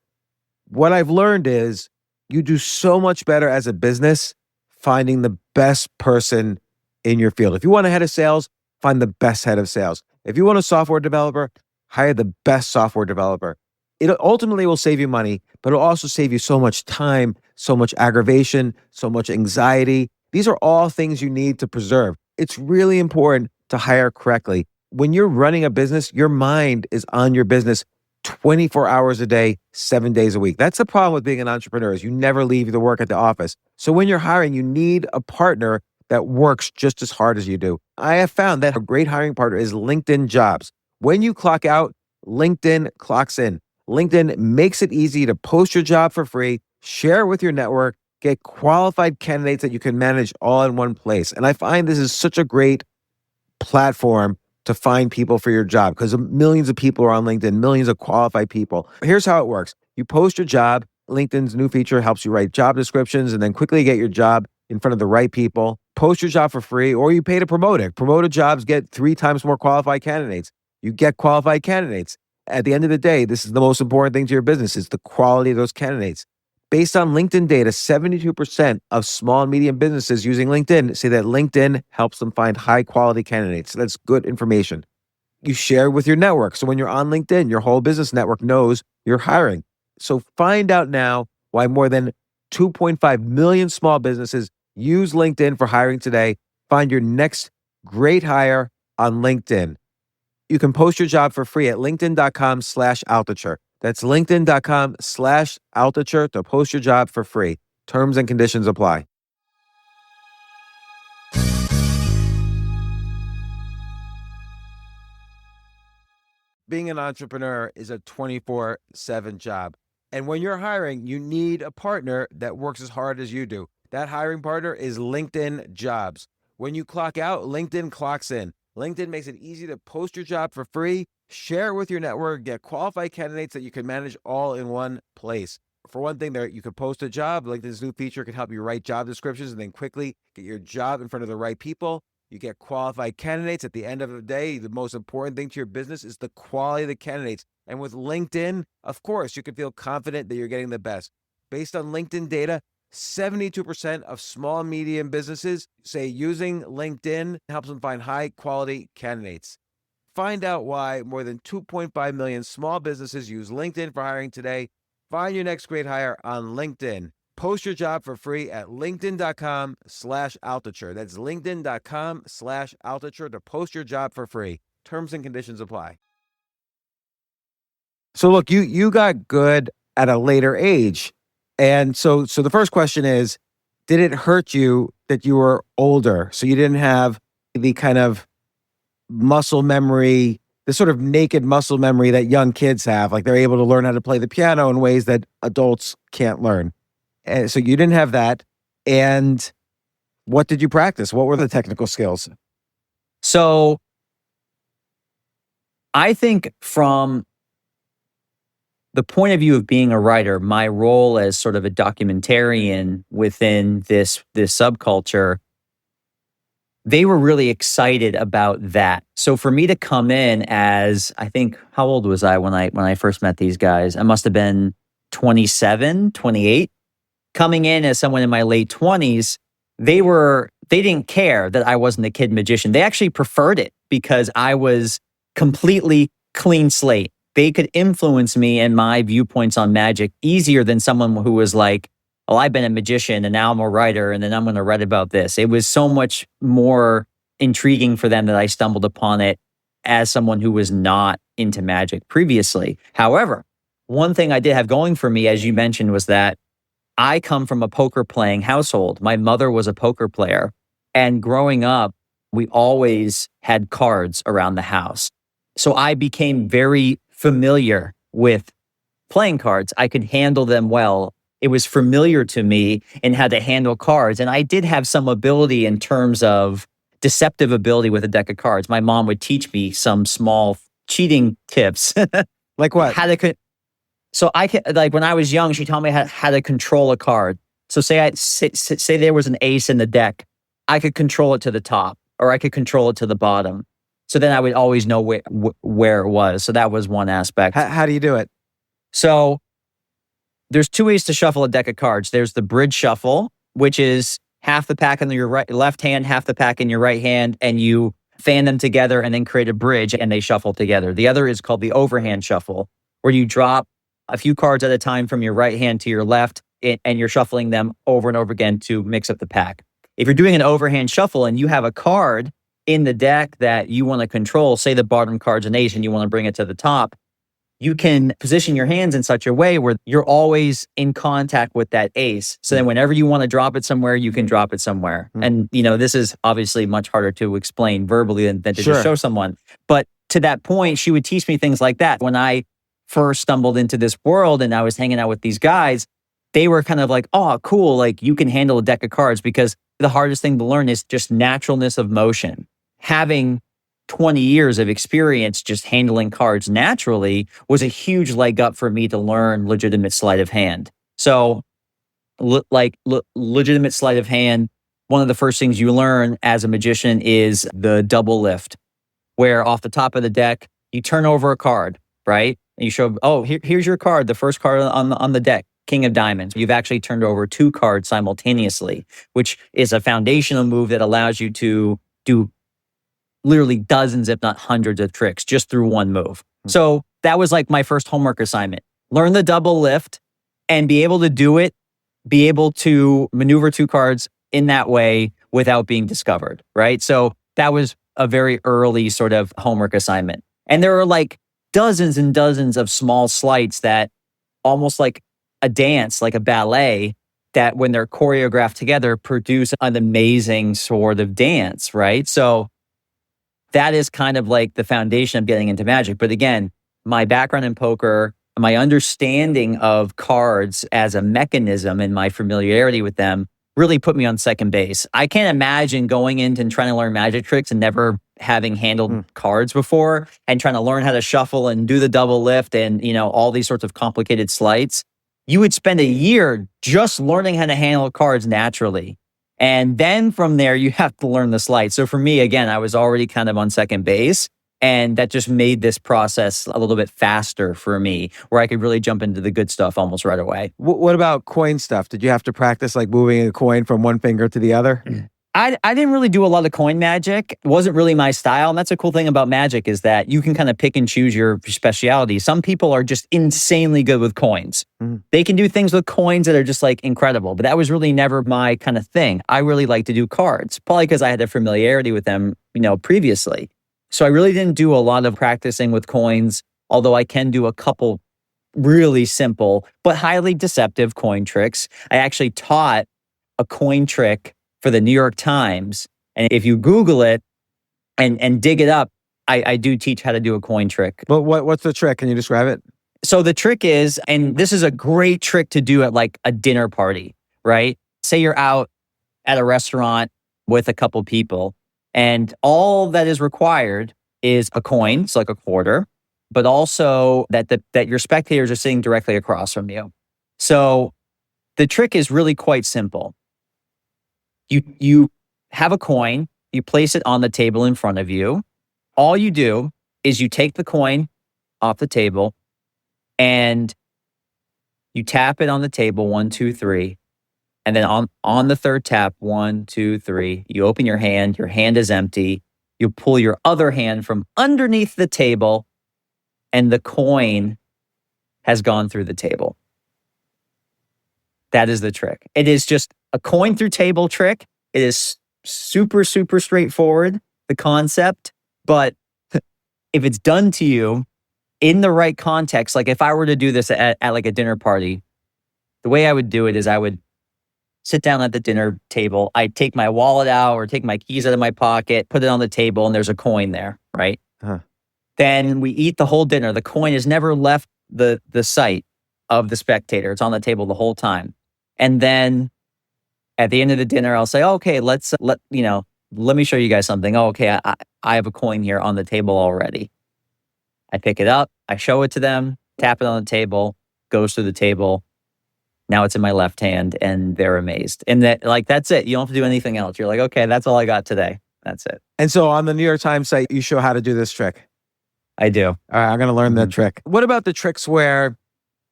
what I've learned is you do so much better as a business finding the best person in your field. If you want a head of sales, find the best head of sales. If you want a software developer, hire the best software developer. It ultimately will save you money, but it'll also save you so much time, so much aggravation, so much anxiety. These are all things you need to preserve. It's really important to hire correctly. When you're running a business, your mind is on your business 24 hours a day, 7 days a week. That's the problem with being an entrepreneur is you never leave the work at the office. So when you're hiring, you need a partner that works just as hard as you do. I have found that a great hiring partner is LinkedIn Jobs. When you clock out, LinkedIn clocks in. LinkedIn makes it easy to post your job for free, share it with your network, get qualified candidates that you can manage all in one place. And I find this is such a great platform to find people for your job because millions of people are on LinkedIn, millions of qualified people. Here's how it works. You post your job. LinkedIn's new feature helps you write job descriptions and then quickly get your job in front of the right people. Post your job for free or you pay to promote it. Promoted jobs get 3 times more qualified candidates. You get qualified candidates. At the end of the day, this is the most important thing to your business is the quality of those candidates. Based on LinkedIn data, 72% of small and medium businesses using LinkedIn say that LinkedIn helps them find high quality candidates. So that's good information. You share with your network. So when you're on LinkedIn, your whole business network knows you're hiring. So find out now why more than 2.5 million small businesses use LinkedIn for hiring today. Find your next great hire on LinkedIn. You can post your job for free at linkedin.com/Altucher. That's linkedin.com/Altucher to post your job for free. Terms and conditions apply. Being an entrepreneur is a 24/7 job. And when you're hiring, you need a partner that works as hard as you do. That hiring partner is LinkedIn Jobs. When you clock out, LinkedIn clocks in. LinkedIn makes it easy to post your job for free, share it with your network, get qualified candidates that you can manage all in one place. For one thing, you could post a job. LinkedIn's new feature can help you write job descriptions and then quickly get your job in front of the right people. You get qualified candidates. At the end of the day, the most important thing to your business is the quality of the candidates. And with LinkedIn, of course, you can feel confident that you're getting the best. Based on LinkedIn data, 72% of small and medium businesses say using LinkedIn helps them find high quality candidates. Find out why more than 2.5 million small businesses use LinkedIn for hiring today. Find your next great hire on LinkedIn. Post your job for free at linkedin.com/Altucher. That's linkedin.com/Altucher to post your job for free. Terms and conditions apply. So look, you got good at a later age. And so the first question is, did it hurt you that you were older? So you didn't have the kind of muscle memory, the sort of naked muscle memory that young kids have. Like they're able to learn how to play the piano in ways that adults can't learn. And so you didn't have that. And what did you practice? What were the technical skills? So I think from the point of view of being a writer, my role as sort of a documentarian within this subculture, they were really excited about that. So for me to come in as, I think, how old was I when I first met these guys? I must have been 27, 28. Coming in as someone in my late 20s, they didn't care that I wasn't a kid magician. They actually preferred it because I was completely clean slate. They could influence me and my viewpoints on magic easier than someone who was like, oh, I've been a magician and now I'm a writer and then I'm going to write about this. It was so much more intriguing for them that I stumbled upon it as someone who was not into magic previously. However, one thing I did have going for me, as you mentioned, was that I come from a poker playing household. My mother was a poker player. And growing up, we always had cards around the house. So I became very familiar with playing cards. I could handle them well. It was familiar to me in how to handle cards. And I did have some ability in terms of deceptive ability with a deck of cards. My mom would teach me some small cheating tips. Like what? So I could, like when I was young, she taught me how to control a card. So say there was an ace in the deck, I could control it to the top, or I could control it to the bottom. So then I would always know where it was. So that was one aspect. How do you do it? So there's two ways to shuffle a deck of cards. There's the bridge shuffle, which is half the pack in your left hand, half the pack in your right hand, and you fan them together and then create a bridge and they shuffle together. The other is called the overhand shuffle, where you drop a few cards at a time from your right hand to your left, and you're shuffling them over and over again to mix up the pack. If you're doing an overhand shuffle and you have a card in the deck that you want to control, say the bottom card's an ace and you want to bring it to the top, you can position your hands in such a way where you're always in contact with that ace. So then whenever you want to drop it somewhere, you can drop it somewhere. And, this is obviously much harder to explain verbally than to just show someone. But to that point, she would teach me things like that. When I first stumbled into this world and I was hanging out with these guys, they were kind of like, oh, cool. Like you can handle a deck of cards, because the hardest thing to learn is just naturalness of motion. Having 20 years of experience just handling cards naturally was a huge leg up for me to learn legitimate sleight of hand. So legitimate sleight of hand, one of the first things you learn as a magician is the double lift, where off the top of the deck, you turn over a card, right? And you show, here's your card, the first card on the deck, King of Diamonds. You've actually turned over two cards simultaneously, which is a foundational move that allows you to do literally dozens, if not hundreds of tricks just through one move. So that was like my first homework assignment. Learn the double lift and be able to do it, be able to maneuver two cards in that way without being discovered, right? So that was a very early sort of homework assignment. And there are like dozens and dozens of small sleights that almost like a dance, like a ballet, that when they're choreographed together produce an amazing sort of dance, right? So that is kind of like the foundation of getting into magic. But again, my background in poker, my understanding of cards as a mechanism and my familiarity with them really put me on second base. I can't imagine going into and trying to learn magic tricks and never having handled cards before and trying to learn how to shuffle and do the double lift and, all these sorts of complicated sleights. You would spend a year just learning how to handle cards naturally. And then from there, you have to learn the sleight. So for me, again, I was already kind of on second base. And that just made this process a little bit faster for me, where I could really jump into the good stuff almost right away. What about coin stuff? Did you have to practice like moving a coin from one finger to the other? I didn't really do a lot of coin magic. It wasn't really my style. And that's a cool thing about magic, is that you can kind of pick and choose your specialty. Some people are just insanely good with coins. They can do things with coins that are just like incredible. But that was really never my kind of thing. I really like to do cards, probably because I had a familiarity with them, previously. So I really didn't do a lot of practicing with coins, although I can do a couple really simple but highly deceptive coin tricks. I actually taught a coin trick for the New York Times. And if you Google it and dig it up, I do teach how to do a coin trick. But what's the trick? Can you describe it? So the trick is, and this is a great trick to do at like a dinner party, right? Say you're out at a restaurant with a couple people, and all that is required is a coin, it's like a quarter, but also that your spectators are sitting directly across from you. So the trick is really quite simple. You have a coin, you place it on the table in front of you. All you do is you take the coin off the table and you tap it on the table, 1, 2, 3. And then on the third tap, 1, 2, 3, you open your hand is empty. You pull your other hand from underneath the table, and the coin has gone through the table. That is the trick. It is just a coin through table trick. It is super, super straightforward, the concept. But if it's done to you in the right context, like if I were to do this at like a dinner party, The way I would do it is I would sit down at the dinner table. I'd take my wallet out or take my keys out of my pocket, put it on the table, and there's a coin there, right? Huh. Then we eat the whole dinner. The coin has never left the sight of the spectator. It's on the table the whole time. And then at the end of the dinner, I'll say, okay, let me show you guys something. Oh, okay, I have a coin here on the table already. I pick it up, I show it to them, tap it on the table, goes through the table. Now it's in my left hand and they're amazed. And that's it. You don't have to do anything else. You're like, okay, that's all I got today. That's it. And so on the New York Times site, you show how to do this trick. I do. All right, I'm going to learn that trick. What about the tricks where,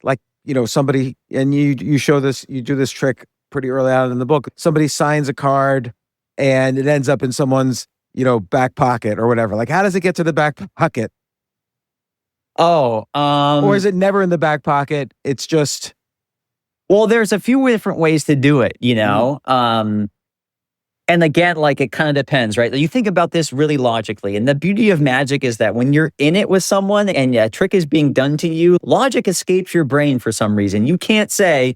like, somebody, and you show this, you do this trick pretty early on in the book. Somebody signs a card and it ends up in someone's, back pocket or whatever. Like, how does it get to the back pocket? Or is it never in the back pocket? It's just... Well, there's a few different ways to do it, And again, it kind of depends, right? You think about this really logically. And the beauty of magic is that when you're in it with someone and a trick is being done to you, logic escapes your brain for some reason. You can't say,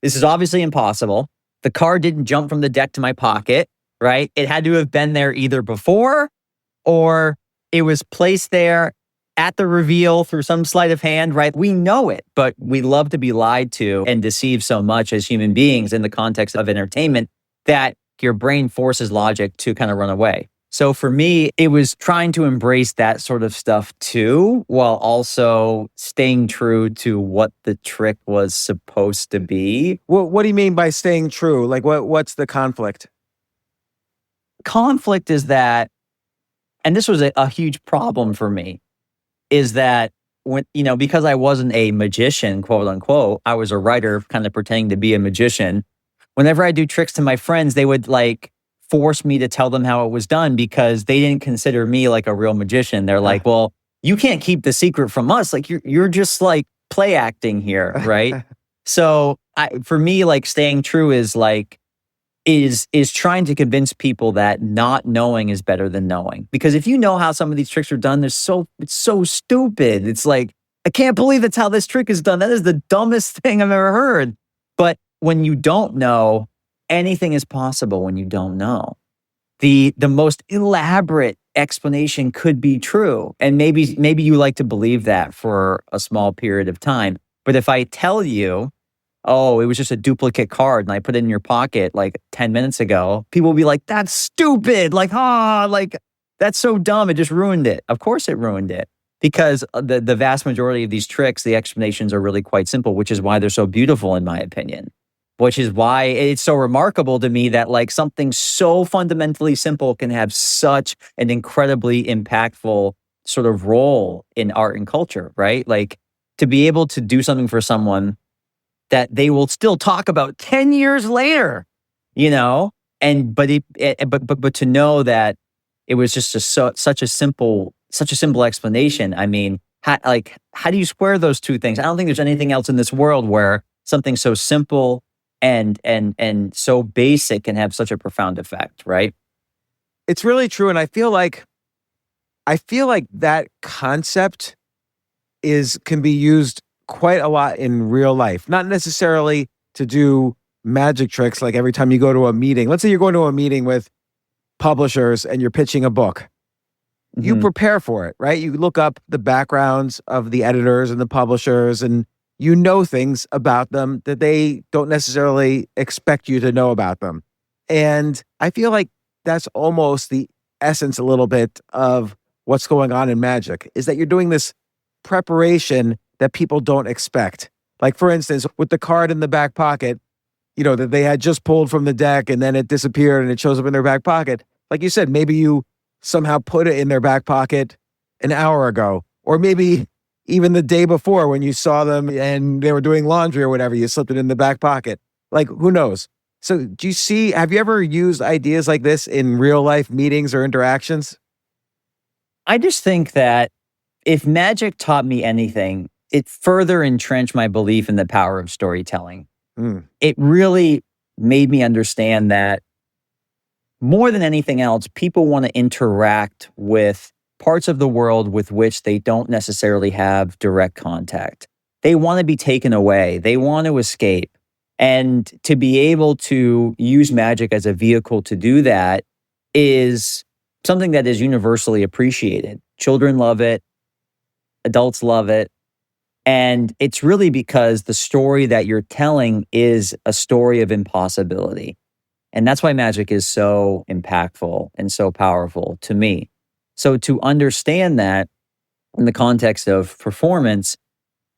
this is obviously impossible. The card didn't jump from the deck to my pocket, right? It had to have been there either before or it was placed there at the reveal through some sleight of hand, right? We know it, but we love to be lied to and deceived so much as human beings in the context of entertainment that your brain forces logic to kind of run away. So for me, it was trying to embrace that sort of stuff too, while also staying true to what the trick was supposed to be. What do you mean by staying true? Like, what's the conflict? Conflict is that, and this was a huge problem for me, is that when, because I wasn't a magician, quote unquote, I was a writer kind of pretending to be a magician. Whenever I do tricks to my friends, they would force me to tell them how it was done because they didn't consider me like a real magician. They're like, well, you can't keep the secret from us. Like you're just play acting here, right? So for me, staying true is trying to convince people that not knowing is better than knowing. Because if you know how some of these tricks are done, it's so stupid. It's I can't believe that's how this trick is done. That is the dumbest thing I've ever heard. But when you don't know, anything is possible when you don't know. The most elaborate explanation could be true. And maybe you like to believe that for a small period of time. But if I tell you, oh, it was just a duplicate card and I put it in your pocket 10 minutes ago, people will be like, that's stupid. That's so dumb. It just ruined it. Of course it ruined it. Because the vast majority of these tricks, the explanations are really quite simple, which is why they're so beautiful in my opinion. Which is why it's so remarkable to me that something so fundamentally simple can have such an incredibly impactful sort of role in art and culture, right? To be able to do something for someone that they will still talk about 10 years later, but to know that it was just such a simple explanation. I mean, how do you square those two things? I don't think there's anything else in this world where something so simple and so basic can have such a profound effect, right? It's really true. And I feel like that concept can be used quite a lot in real life, not necessarily to do magic tricks. Like every time you go to a meeting, let's say you're going to a meeting with publishers and you're pitching a book, you prepare for it, right? You look up the backgrounds of the editors and the publishers and you know things about them that they don't necessarily expect you to know about them. And I feel like that's almost the essence a little bit of what's going on in magic, is that you're doing this preparation that people don't expect. Like, for instance, with the card in the back pocket, that they had just pulled from the deck and then it disappeared and it shows up in their back pocket. Like you said, maybe you somehow put it in their back pocket an hour ago, or maybe even the day before when you saw them and they were doing laundry or whatever, you slipped it in the back pocket. Who knows? So have you ever used ideas like this in real life meetings or interactions? I just think that if magic taught me anything, it further entrenched my belief in the power of storytelling. It really made me understand that more than anything else, people want to interact with parts of the world with which they don't necessarily have direct contact. They want to be taken away. They want to escape. And to be able to use magic as a vehicle to do that is something that is universally appreciated. Children love it, adults love it. And it's really because the story that you're telling is a story of impossibility. And that's why magic is so impactful and so powerful to me. So to understand that in the context of performance,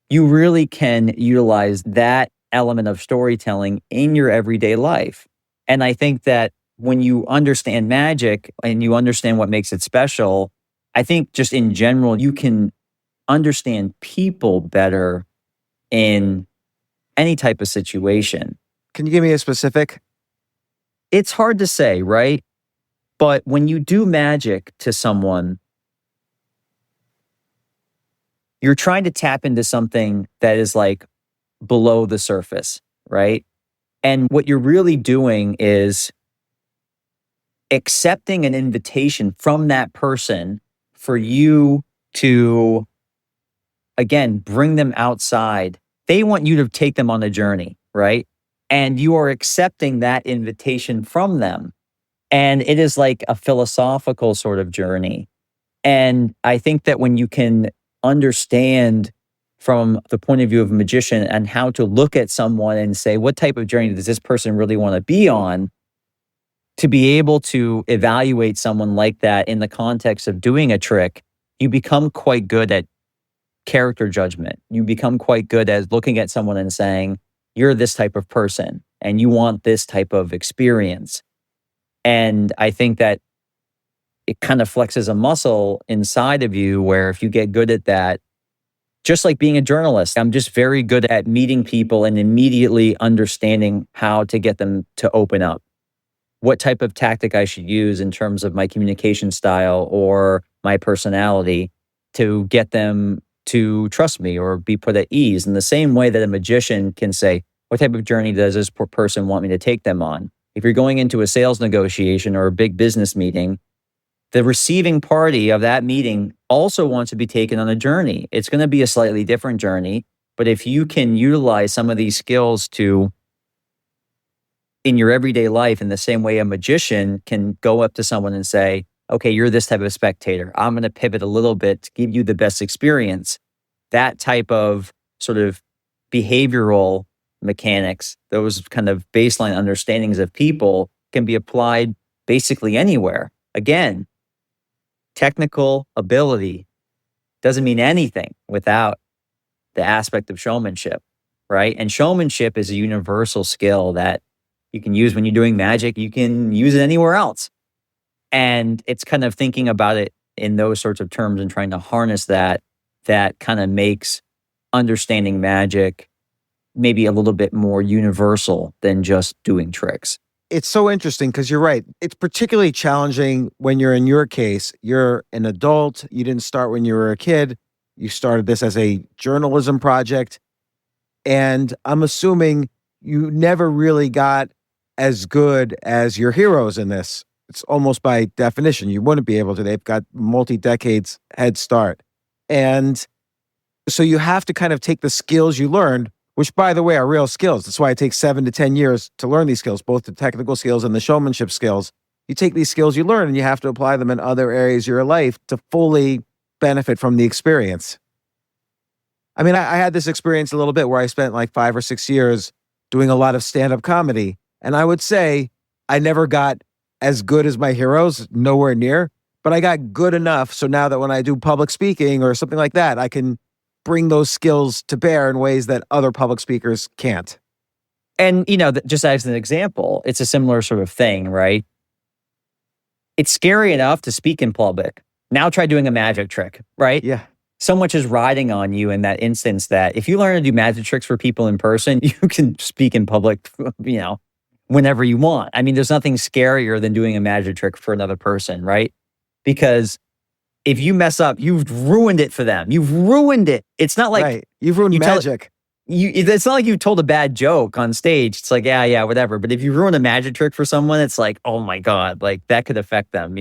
you really can utilize that element of storytelling in your everyday life. And I think that when you understand magic and you understand what makes it special, I think just in general, you can understand people better in any type of situation. Can you give me a specific? It's hard to say, right? But when you do magic to someone, you're trying to tap into something that is like below the surface, right? And what you're really doing is accepting an invitation from that person for you to, again, bring them outside. They want you to take them on a journey, right? And you are accepting that invitation from them. And it is like a philosophical sort of journey. And I think that when you can understand from the point of view of a magician and how to look at someone and say, what type of journey does this person really want to be on? To be able to evaluate someone like that in the context of doing a trick, you become quite good at character judgment. You become quite good at looking at someone and saying, you're this type of person and you want this type of experience. And I think that it kind of flexes a muscle inside of you where if you get good at that, just like being a journalist, I'm just very good at meeting people and immediately understanding how to get them to open up. What type of tactic I should use in terms of my communication style or my personality to get them to trust me or be put at ease. In the same way that a magician can say, what type of journey does this person want me to take them on? If you're going into a sales negotiation or a big business meeting, the receiving party of that meeting also wants to be taken on a journey. It's going to be a slightly different journey, but if you can utilize some of these skills to, in your everyday life, in the same way a magician can go up to someone and say, okay, you're this type of spectator. I'm going to pivot a little bit to give you the best experience. That type of sort of behavioral mechanics, those kind of baseline understandings of people can be applied basically anywhere. Again, technical ability doesn't mean anything without the aspect of showmanship, right? And showmanship is a universal skill that you can use when you're doing magic. You can use it anywhere else. And it's kind of thinking about it in those sorts of terms and trying to harness that kind of makes understanding magic maybe a little bit more universal than just doing tricks. It's so interesting because you're right. It's particularly challenging when you're in your case. You're an adult. You didn't start when you were a kid. You started this as a journalism project. And I'm assuming you never really got as good as your heroes in this. It's almost by definition. You wouldn't be able to. They've got multi-decades head start. And so you have to kind of take the skills you learned, which, by the way, are real skills. That's why it takes 7 to 10 years to learn these skills, both the technical skills and the showmanship skills. You take these skills you learn and you have to apply them in other areas of your life to fully benefit from the experience. I mean, I had this experience a little bit where I spent like 5 or 6 years doing a lot of stand-up comedy. And I would say I never got as good as my heroes, nowhere near, but I got good enough. So now that when I do public speaking or something like that, I can bring those skills to bear in ways that other public speakers can't. And, just as an example, it's a similar sort of thing, right? It's scary enough to speak in public. Now try doing a magic trick, right? Yeah. So much is riding on you in that instance that if you learn to do magic tricks for people in person, you can speak in public, whenever you want. I mean, there's nothing scarier than doing a magic trick for another person, right? Because if you mess up, you've ruined it for them. You've ruined it. It's not like right. You've ruined magic. It's not like you told a bad joke on stage. It's like, yeah, whatever. But if you ruin a magic trick for someone, it's like, oh my God, like that could affect them,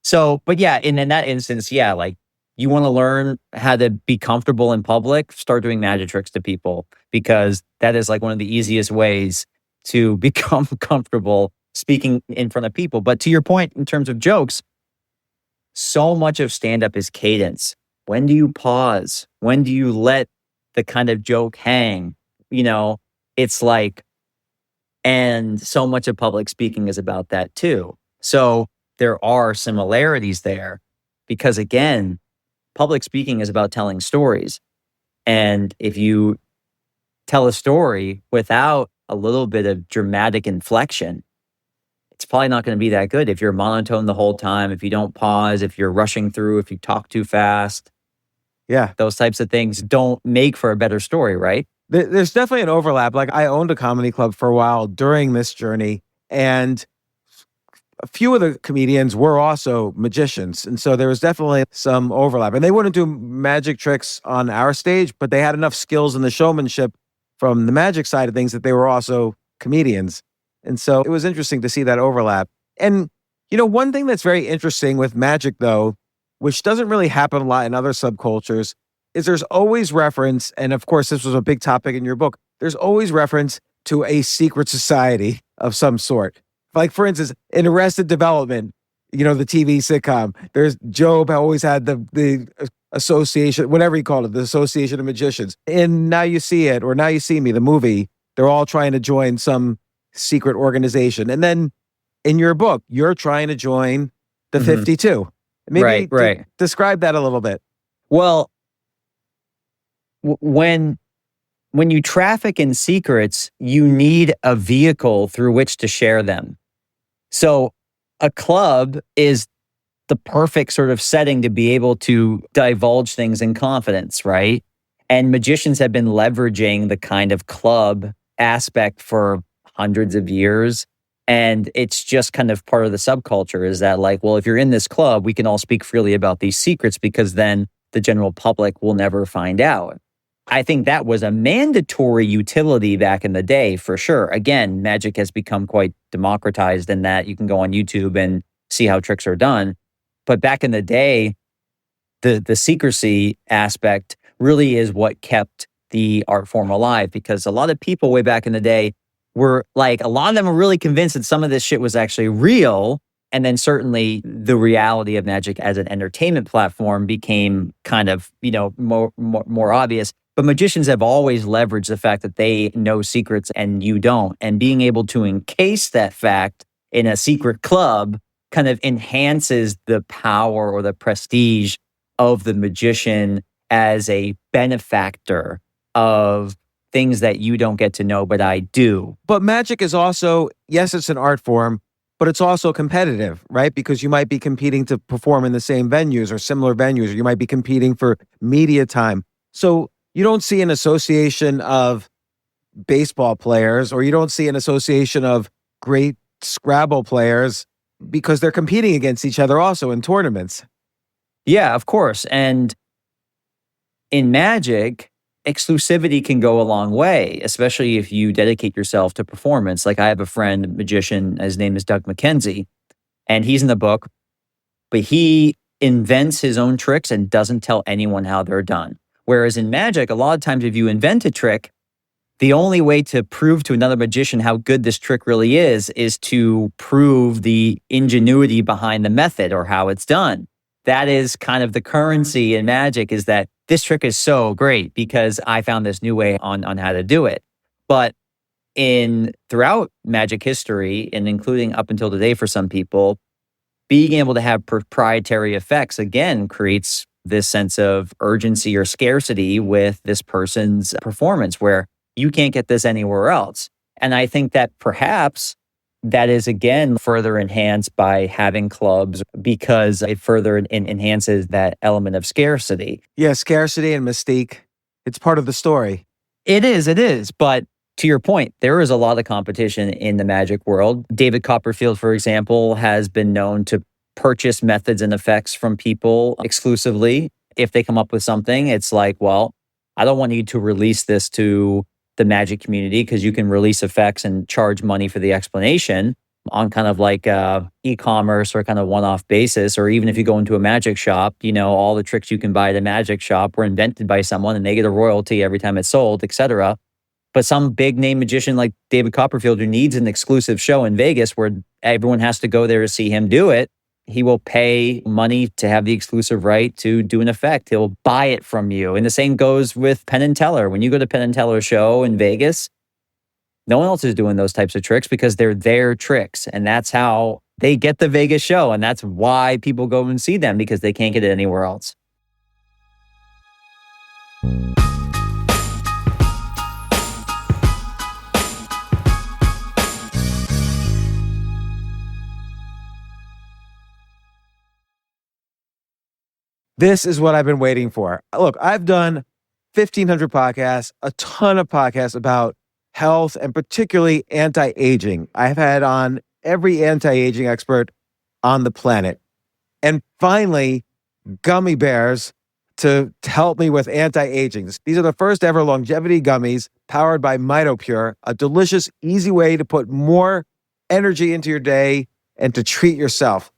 So, but yeah, in that instance, yeah, like you want to learn how to be comfortable in public, start doing magic tricks to people, because that is like one of the easiest ways to become comfortable speaking in front of people. But to your point, in terms of jokes, so much of stand-up is cadence. When do you pause? When do you let the kind of joke hang? It's like, and so much of public speaking is about that too. So there are similarities there because, again, public speaking is about telling stories. And if you tell a story without a little bit of dramatic inflection, it's probably not going to be that good. If you're monotone the whole time, if you don't pause, if you're rushing through, if you talk too fast. Yeah. Those types of things don't make for a better story, right? There's definitely an overlap. Like, I owned a comedy club for a while during this journey, and a few of the comedians were also magicians. And so there was definitely some overlap. And they wouldn't do magic tricks on our stage, but they had enough skills in the showmanship from the magic side of things that they were also comedians. And so it was interesting to see that overlap. And, one thing that's very interesting with magic, though, which doesn't really happen a lot in other subcultures, is there's always reference, and of course this was a big topic in your book, there's always reference to a secret society of some sort. Like, for instance, in Arrested Development, the TV sitcom, there's Job always had the association, whatever he called it, the Association of Magicians. And Now You See It, or Now You See Me, the movie, they're all trying to join some secret organization. And then in your book, you're trying to join the 52. Maybe right. Describe that a little bit. Well, when you traffic in secrets, you need a vehicle through which to share them. So a club is the perfect sort of setting to be able to divulge things in confidence, right? And magicians have been leveraging the kind of club aspect for hundreds of years. And it's just kind of part of the subculture is that, like, well, if you're in this club, we can all speak freely about these secrets because then the general public will never find out. I think that was a mandatory utility back in the day, for sure. Again, magic has become quite democratized in that you can go on YouTube and see how tricks are done. But back in the day, the secrecy aspect really is what kept the art form alive, because a lot of people way back in the day were like, a lot of them were really convinced that some of this shit was actually real. And then certainly the reality of magic as an entertainment platform became kind of, more obvious. But magicians have always leveraged the fact that they know secrets and you don't. And being able to encase that fact in a secret club kind of enhances the power or the prestige of the magician as a benefactor of things that you don't get to know, but I do. But magic is also, yes, it's an art form, but it's also competitive, right? Because you might be competing to perform in the same venues or similar venues, or you might be competing for media time. So you don't see an association of baseball players, or you don't see an association of great Scrabble players, because they're competing against each other also in tournaments. Yeah, of course. And in magic, exclusivity can go a long way, especially if you dedicate yourself to performance. Like, I have a friend, a magician, his name is Doug McKenzie, and he's in the book, but he invents his own tricks and doesn't tell anyone how they're done. Whereas in magic, a lot of times if you invent a trick, the only way to prove to another magician how good this trick really is to prove the ingenuity behind the method or how it's done. That is kind of the currency in magic, is that this trick is so great because I found this new way on how to do it. But throughout magic history, and including up until today for some people, being able to have proprietary effects, again, creates this sense of urgency or scarcity with this person's performance where you can't get this anywhere else. And I think that perhaps that is, again, further enhanced by having clubs, because it further enhances that element of scarcity. Yeah, scarcity and mystique. It's part of the story. It is. But to your point, there is a lot of competition in the magic world. David Copperfield, for example, has been known to purchase methods and effects from people exclusively. If they come up with something, it's like, well, I don't want you to release this to the magic community because you can release effects and charge money for the explanation. on kind of like e-commerce or kind of one-off basis, or even if you go into a magic shop, all the tricks you can buy at a magic shop were invented by someone and they get a royalty every time it's sold, etc. But some big name magician like David Copperfield, who needs an exclusive show in Vegas where everyone has to go there to see him do it, he will pay money to have the exclusive right to do an effect. He'll buy it from you. And the same goes with Penn and Teller. When you go to Penn and Teller's show in Vegas, no one else is doing those types of tricks because they're their tricks. And that's how they get the Vegas show. And that's why people go and see them, because they can't get it anywhere else. This is what I've been waiting for. Look, I've done 1,500 podcasts, a ton of podcasts about health and particularly anti-aging. I've had on every anti-aging expert on the planet. And finally, gummy bears to help me with anti-aging. These are the first ever longevity gummies powered by MitoPure, a delicious, easy way to put more energy into your day and to treat yourself.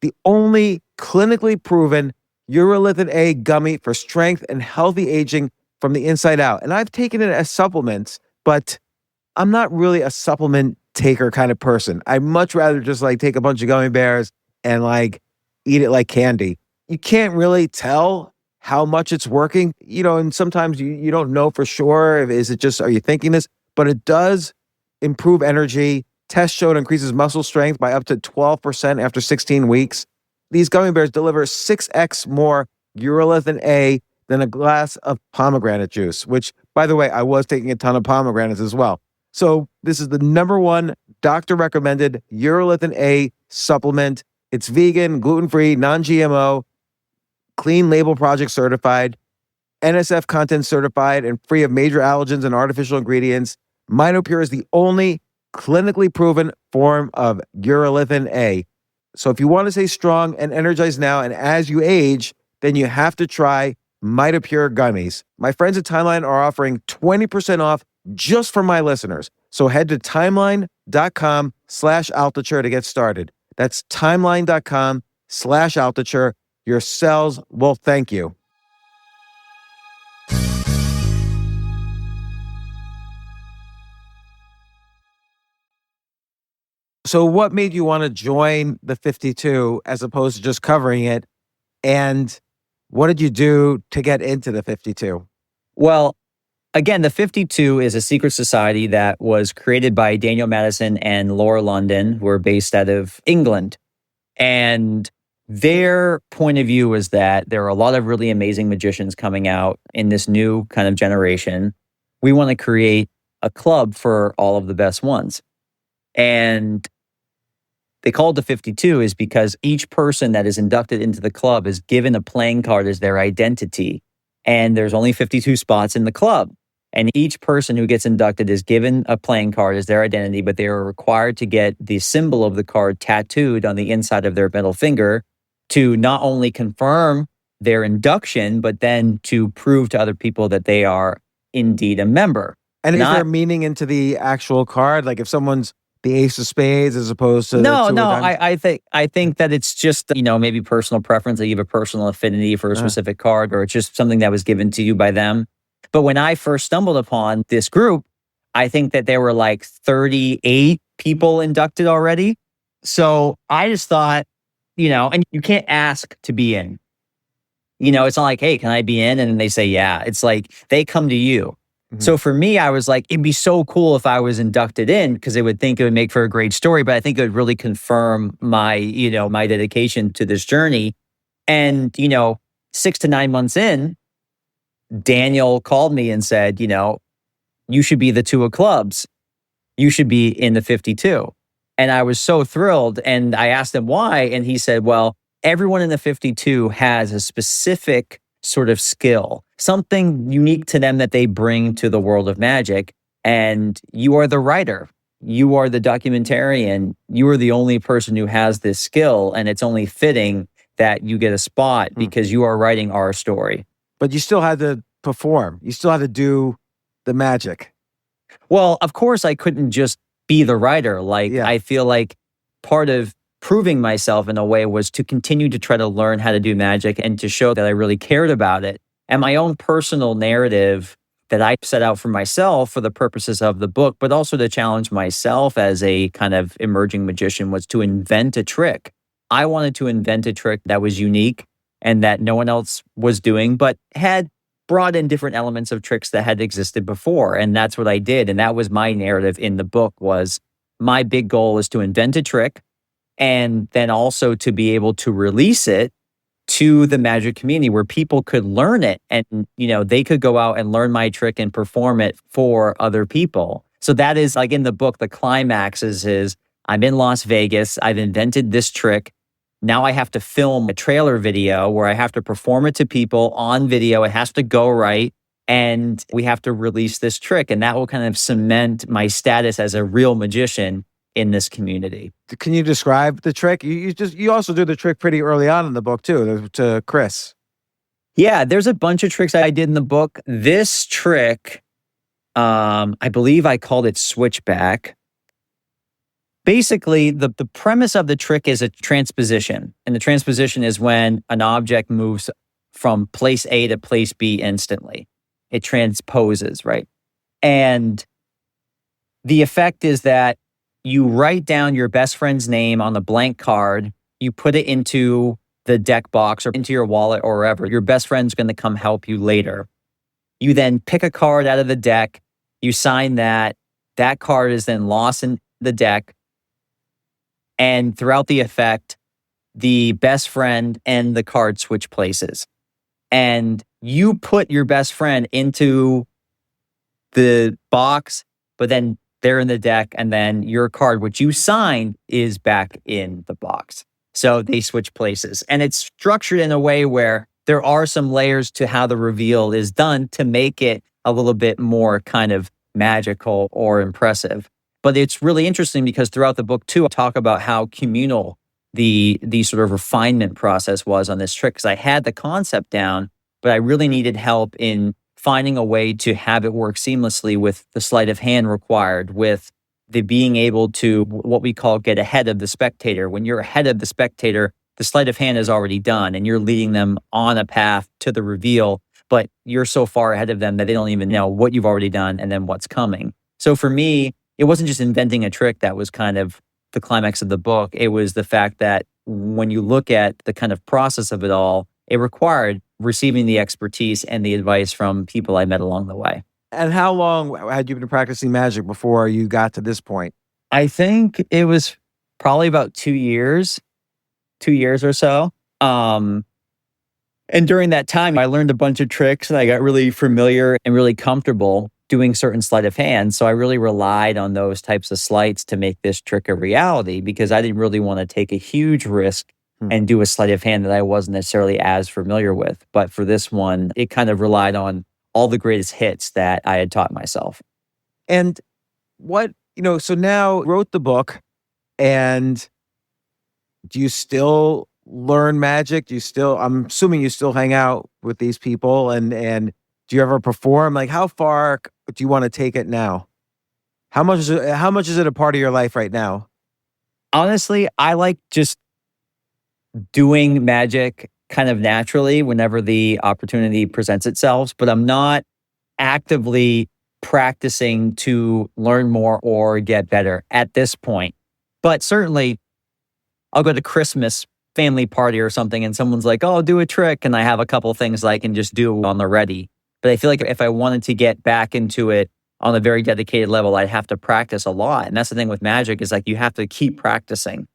The only clinically proven urolithin A gummy for strength and healthy aging from the inside out. And I've taken it as supplements, but I'm not really a supplement taker kind of person. I'd much rather just take a bunch of gummy bears and eat it like candy. You can't really tell how much it's working, and sometimes you don't know for sure. Is it just, are you thinking this? But it does improve energy. Tests showed increases muscle strength by up to 12% after 16 weeks. These gummy bears deliver 6x more urolithin A than a glass of pomegranate juice, which, by the way, I was taking a ton of pomegranates as well. So this is the #1 doctor-recommended urolithin A supplement. It's vegan, gluten-free, non-GMO, Clean Label Project certified, NSF content certified, and free of major allergens and artificial ingredients. MitoPure is the only clinically proven form of urolithin A. So if you want to stay strong and energized now and as you age, then you have to try MitoPure gummies. My friends at Timeline are offering 20% off just for my listeners. So head to timeline.com/Altucher to get started. That's timeline.com/Altucher. Your cells will thank you. So what made you want to join the 52 as opposed to just covering it? And what did you do to get into the 52? Well, again, the 52 is a secret society that was created by Daniel Madison and Laura London, who are based out of England. And their point of view is that there are a lot of really amazing magicians coming out in this new kind of generation. We want to create a club for all of the best ones. And they call it the 52 is because each person that is inducted into the club is given a playing card as their identity. And there's only 52 spots in the club. And each person who gets inducted is given a playing card as their identity, but they are required to get the symbol of the card tattooed on the inside of their middle finger to not only confirm their induction, but then to prove to other people that they are indeed a member. And is there meaning into the actual card? Like if someone's the ace of spades as opposed to No, I think that it's just, maybe personal preference, that you have a personal affinity for a specific card, or it's just something that was given to you by them. But when I first stumbled upon this group, I think that there were 38 people inducted already. So I just thought, and you can't ask to be in. It's not like, hey, can I be in? And then they say, yeah. It's like they come to you. Mm-hmm. So for me, I was like, it'd be so cool if I was inducted in, because they would think it would make for a great story, but I think it would really confirm my, my dedication to this journey. And, 6 to 9 months in, Daniel called me and said, you should be the 2 of clubs. You should be in the 52. And I was so thrilled. And I asked him why. And he said, well, everyone in the 52 has a specific sort of skill, something unique to them that they bring to the world of magic. And you are the writer. You are the documentarian. You are the only person who has this skill. And it's only fitting that you get a spot because you are writing our story. But you still had to perform. You still had to do the magic. Well, of course, I couldn't just be the writer. I feel like part of proving myself in a way was to continue to try to learn how to do magic and to show that I really cared about it. And my own personal narrative that I set out for myself for the purposes of the book, but also to challenge myself as a kind of emerging magician, was to invent a trick. I wanted to invent a trick that was unique and that no one else was doing, but had brought in different elements of tricks that had existed before. And that's what I did. And that was my narrative in the book. Was my big goal is to invent a trick and then also to be able to release it to the magic community where people could learn it and, they could go out and learn my trick and perform it for other people. So that is, like, in the book, the climax is I'm in Las Vegas. I've invented this trick. Now I have to film a trailer video where I have to perform it to people on video. It has to go right. And we have to release this trick. And that will kind of cement my status as a real magician in this community. Can you describe the trick? You also do the trick pretty early on in the book too, to Chris. Yeah, there's a bunch of tricks I did in the book. This trick, I believe I called it Switchback. Basically, the premise of the trick is a transposition. And the transposition is when an object moves from place A to place B instantly. It transposes, right? And the effect is that you write down your best friend's name on the blank card. You put it into the deck box or into your wallet or wherever. Your best friend's going to come help you later. You then pick a card out of the deck. You sign that. That card is then lost in the deck. And throughout the effect, the best friend and the card switch places. And you put your best friend into the box, but then they're in the deck, and then your card, which you signed, is back in the box. So they switch places. And it's structured in a way where there are some layers to how the reveal is done to make it a little bit more kind of magical or impressive. But it's really interesting because throughout the book, too, I talk about how communal the sort of refinement process was on this trick, because I had the concept down, but I really needed help in finding a way to have it work seamlessly with the sleight of hand required, with the being able to, what we call, get ahead of the spectator. When you're ahead of the spectator, the sleight of hand is already done and you're leading them on a path to the reveal, but you're so far ahead of them that they don't even know what you've already done and then what's coming. So for me, it wasn't just inventing a trick that was kind of the climax of the book. It was the fact that when you look at the kind of process of it all, it required receiving the expertise and the advice from people I met along the way. And how long had you been practicing magic before you got to this point? I think it was probably about 2 years or so. And during that time, I learned a bunch of tricks and I got really familiar and really comfortable doing certain sleight of hand. So I really relied on those types of sleights to make this trick a reality, because I didn't really want to take a huge risk and do a sleight of hand that I wasn't necessarily as familiar with. But for this one, it kind of relied on all the greatest hits that I had taught myself. And so now you wrote the book, and do you still learn magic? I'm assuming you still hang out with these people, and do you ever perform? Like, how far do you want to take it now? How much is it a part of your life right now? Honestly, I like just doing magic kind of naturally whenever the opportunity presents itself, but I'm not actively practicing to learn more or get better at this point. But certainly, I'll go to Christmas family party or something and someone's like, oh, do a trick, and I have a couple things I can just do on the ready. But I feel like if I wanted to get back into it on a very dedicated level, I'd have to practice a lot. And that's the thing with magic, is like you have to keep practicing,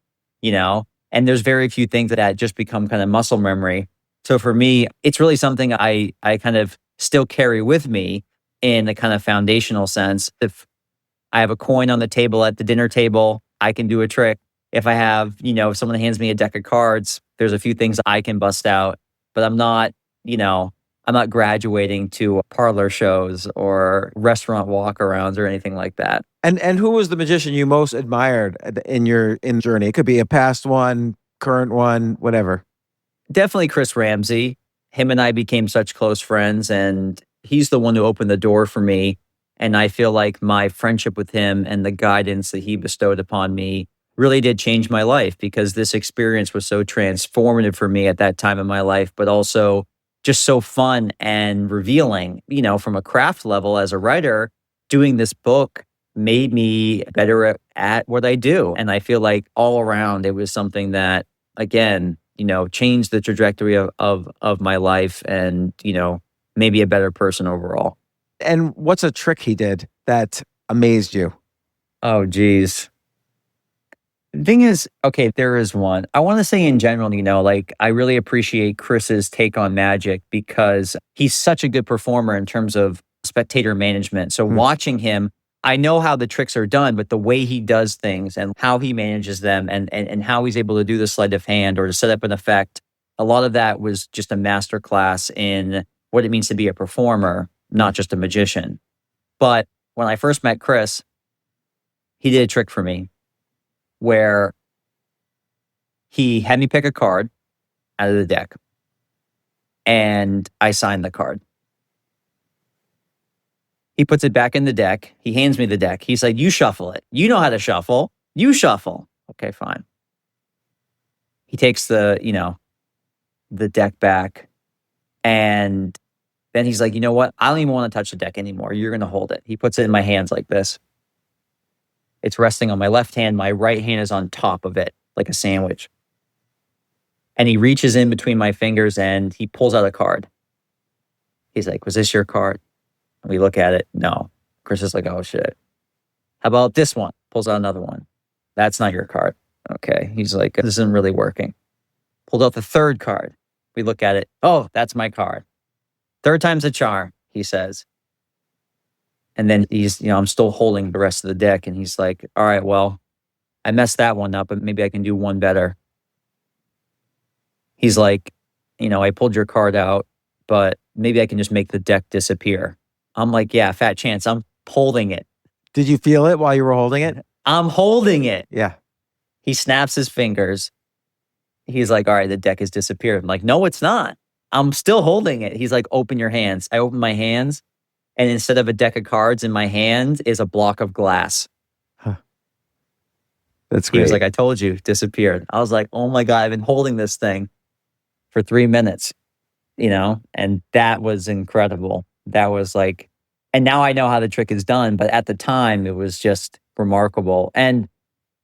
And there's very few things that just become kind of muscle memory. So for me, it's really something I kind of still carry with me in a kind of foundational sense. If I have a coin on the table at the dinner table, I can do a trick. If I have, if someone hands me a deck of cards, there's a few things I can bust out. But I'm not graduating to parlor shows or restaurant walkarounds or anything like that. And who was the magician you most admired in your journey? It could be a past one, current one, whatever. Definitely Chris Ramsey. Him and I became such close friends, and he's the one who opened the door for me. And I feel like my friendship with him and the guidance that he bestowed upon me really did change my life because this experience was so transformative for me at that time in my life, but also just so fun and revealing. From a craft level as a writer, doing this book made me better at what I do. And I feel like all around it was something that, again, changed the trajectory of my life and, maybe a better person overall. And what's a trick he did that amazed you? Oh, geez. The thing is, okay, there is one. I want to say in general, I really appreciate Chris's take on magic because he's such a good performer in terms of spectator management. So watching him, I know how the tricks are done, but the way he does things and how he manages them and how he's able to do the sleight of hand or to set up an effect, a lot of that was just a masterclass in what it means to be a performer, not just a magician. But when I first met Chris, he did a trick for me where he had me pick a card out of the deck and I signed the card. He puts it back in the deck. He hands me the deck. He's like, you shuffle it. You know how to shuffle. You shuffle. Okay, fine. He takes the deck back and then he's like, you know what? I don't even want to touch the deck anymore. You're going to hold it. He puts it in my hands like this. It's resting on my left hand. My right hand is on top of it, like a sandwich. And he reaches in between my fingers and he pulls out a card. He's like, was this your card? And we look at it. No. Chris is like, oh, shit. How about this one? Pulls out another one. That's not your card. Okay. He's like, this isn't really working. Pulled out the third card. We look at it. Oh, that's my card. Third time's a charm, he says. And then I'm still holding the rest of the deck. And he's like, all right, well, I messed that one up, but maybe I can do one better. He's like, I pulled your card out, but maybe I can just make the deck disappear. I'm like, yeah, fat chance. I'm holding it. Did you feel it while you were holding it? I'm holding it. Yeah. He snaps his fingers. He's like, all right, the deck has disappeared. I'm like, no, it's not. I'm still holding it. He's like, open your hands. I open my hands. And instead of a deck of cards in my hand is a block of glass. Huh. That's great. He was like, I told you, disappeared. I was like, oh my God, I've been holding this thing for 3 minutes, and that was incredible. That was like, and now I know how the trick is done, but at the time it was just remarkable. And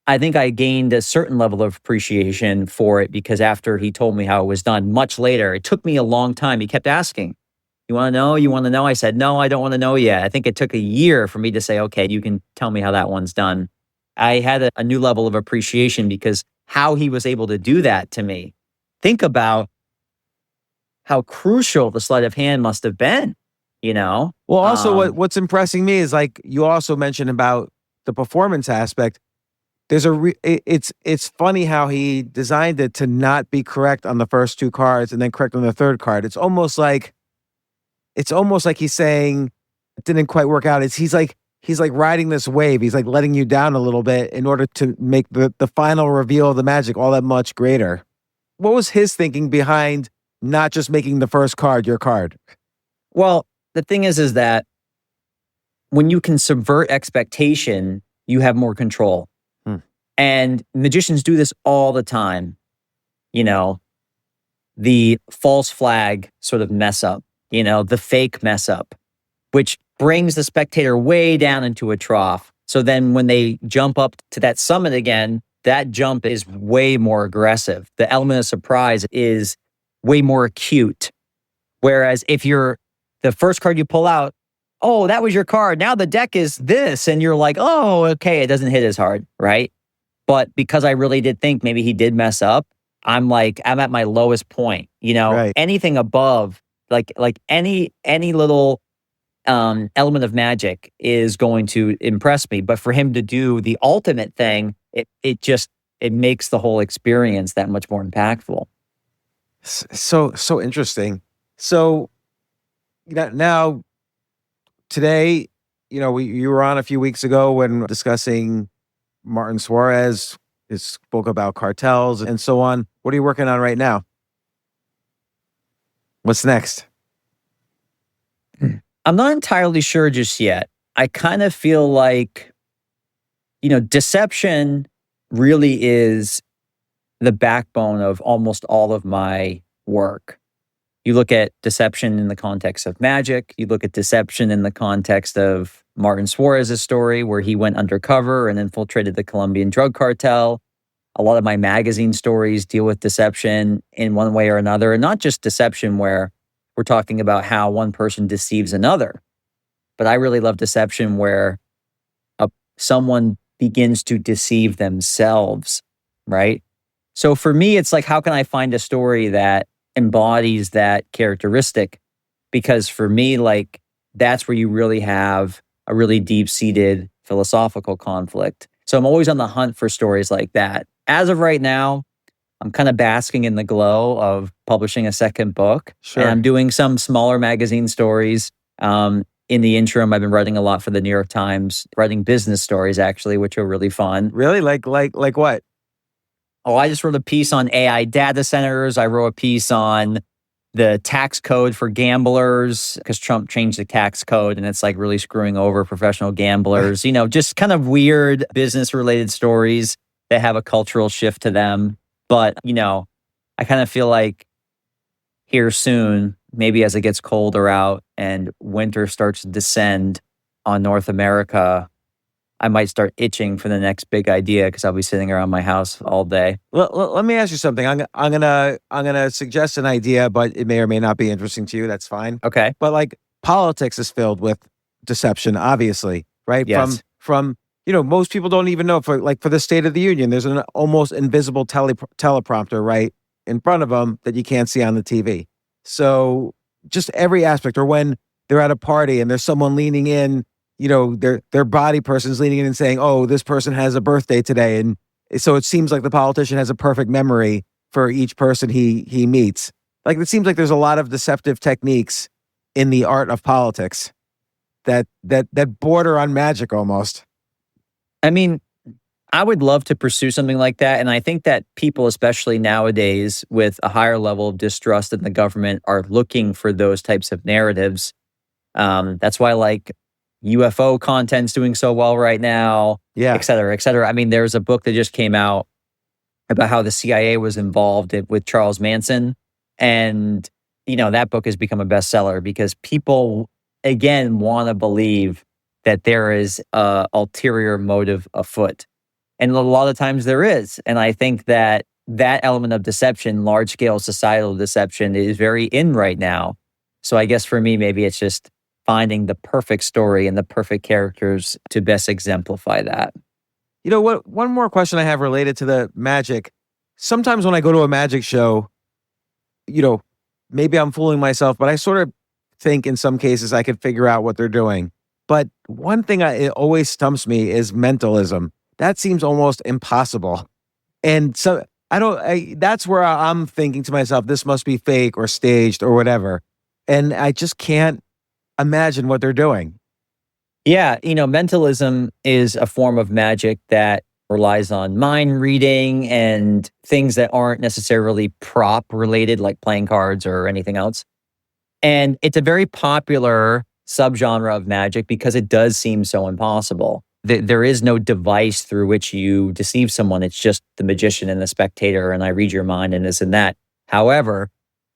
I think I gained a certain level of appreciation for it because after he told me how it was done, much later, it took me a long time. He kept asking, you want to know? You want to know? I said, no, I don't want to know yet. I think it took a year for me to say, okay, you can tell me how that one's done. I had a new level of appreciation because how he was able to do that to me. Think about how crucial the sleight of hand must have been, Well, also what's impressing me is like you also mentioned about the performance aspect. There's it's funny how he designed it to not be correct on the first two cards and then correct on the third card. It's almost like he's saying it didn't quite work out. He's like riding this wave. He's like letting you down a little bit in order to make the final reveal of the magic all that much greater. What was his thinking behind not just making the first card your card? Well, the thing is that when you can subvert expectation, you have more control. And magicians do this all the time. The false flag sort of mess up, the fake mess up, which brings the spectator way down into a trough. So then when they jump up to that summit again, that jump is way more aggressive. The element of surprise is way more acute. Whereas if you're the first card you pull out, oh, that was your card. Now the deck is this. And you're like, oh, okay, it doesn't hit as hard, right? But because I really did think maybe he did mess up, I'm at my lowest point. Right. Anything above, like any little element of magic is going to impress me. But for him to do the ultimate thing, it makes the whole experience that much more impactful. So interesting. So now today, you were on a few weeks ago when discussing Martin Suarez, his book about cartels and so on. What are you working on right now? What's next? I'm not entirely sure just yet. I kind of feel like, deception really is the backbone of almost all of my work. You look at deception in the context of magic. You look at deception in the context of Martin Suarez's story, where he went undercover and infiltrated the Colombian drug cartel. A lot of my magazine stories deal with deception in one way or another, and not just deception where we're talking about how one person deceives another, but I really love deception where someone begins to deceive themselves, right? So for me, it's like, how can I find a story that embodies that characteristic? Because for me, like, that's where you really have a really deep-seated philosophical conflict. So I'm always on the hunt for stories like that. As of right now, I'm kind of basking in the glow of publishing a second book. Sure. And I'm doing some smaller magazine stories. In the interim, I've been writing a lot for the New York Times, writing business stories, actually, which are really fun. Really? Like what? Oh, I just wrote a piece on AI data centers. I wrote a piece on the tax code for gamblers because Trump changed the tax code and it's like really screwing over professional gamblers. Just kind of weird business-related stories that have a cultural shift to them. But, I kind of feel like here soon, maybe as it gets colder out and winter starts to descend on North America, I might start itching for the next big idea because I'll be sitting around my house all day. Let me ask you something. I'm gonna suggest an idea, but it may or may not be interesting to you. That's fine. Okay. But like politics is filled with deception, obviously, right? Yes. From most people don't even know for the State of the Union, there's an almost invisible teleprompter right in front of them that you can't see on the TV. So just every aspect, or when they're at a party and there's someone leaning in, their body person's leaning in and saying, oh, this person has a birthday today. And so it seems like the politician has a perfect memory for each person he meets. Like, it seems like there's a lot of deceptive techniques in the art of politics that border on magic almost. I mean, I would love to pursue something like that. And I think that people, especially nowadays with a higher level of distrust in the government, are looking for those types of narratives. That's why like UFO content's doing so well right now, et cetera, et cetera. I mean, there's a book that just came out about how the CIA was involved with Charles Manson. And, that book has become a bestseller because people, again, want to believe that there is a ulterior motive afoot. And a lot of times there is. And I think that element of deception, large-scale societal deception, is very in right now. So I guess for me, maybe it's just finding the perfect story and the perfect characters to best exemplify that. You know what? One more question I have related to the magic. Sometimes when I go to a magic show, maybe I'm fooling myself, but I sort of think in some cases I could figure out what they're doing. But one thing it always stumps me is mentalism. That seems almost impossible. And so that's where I'm thinking to myself, this must be fake or staged or whatever. And I just can't imagine what they're doing. Yeah, mentalism is a form of magic that relies on mind reading and things that aren't necessarily prop related, like playing cards or anything else. And it's a very popular subgenre of magic because it does seem so impossible. There is no device through which you deceive someone. It's just the magician and the spectator, and I read your mind and this and that. However,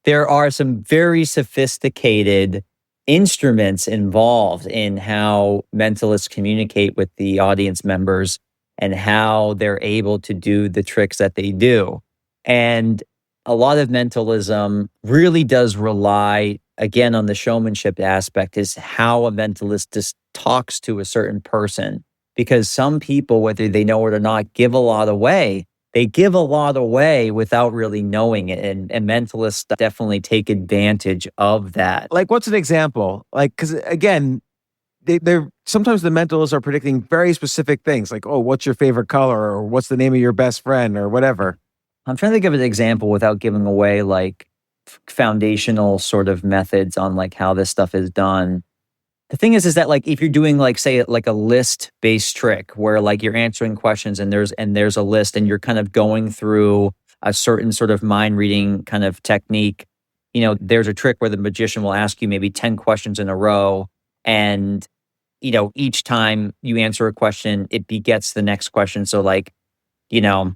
there are some very sophisticated instruments involved in how mentalists communicate with the audience members and how they're able to do the tricks that they do. And a lot of mentalism really does rely, again, on the showmanship aspect, is how a mentalist just talks to a certain person. Because some people, whether they know it or not, give a lot away. They give a lot away without really knowing it. And mentalists definitely take advantage of that. Like, what's an example? Like, because again, they're sometimes the mentalists are predicting very specific things, like, oh, what's your favorite color, or what's the name of your best friend, or whatever. I'm trying to give an example without giving away like foundational sort of methods on like how this stuff is done. The thing is that like if you're doing like say like a list-based trick where like you're answering questions and there's a list and you're kind of going through a certain sort of mind reading kind of technique, there's a trick where the magician will ask you maybe 10 questions in a row, and each time you answer a question, it begets the next question. So like you know,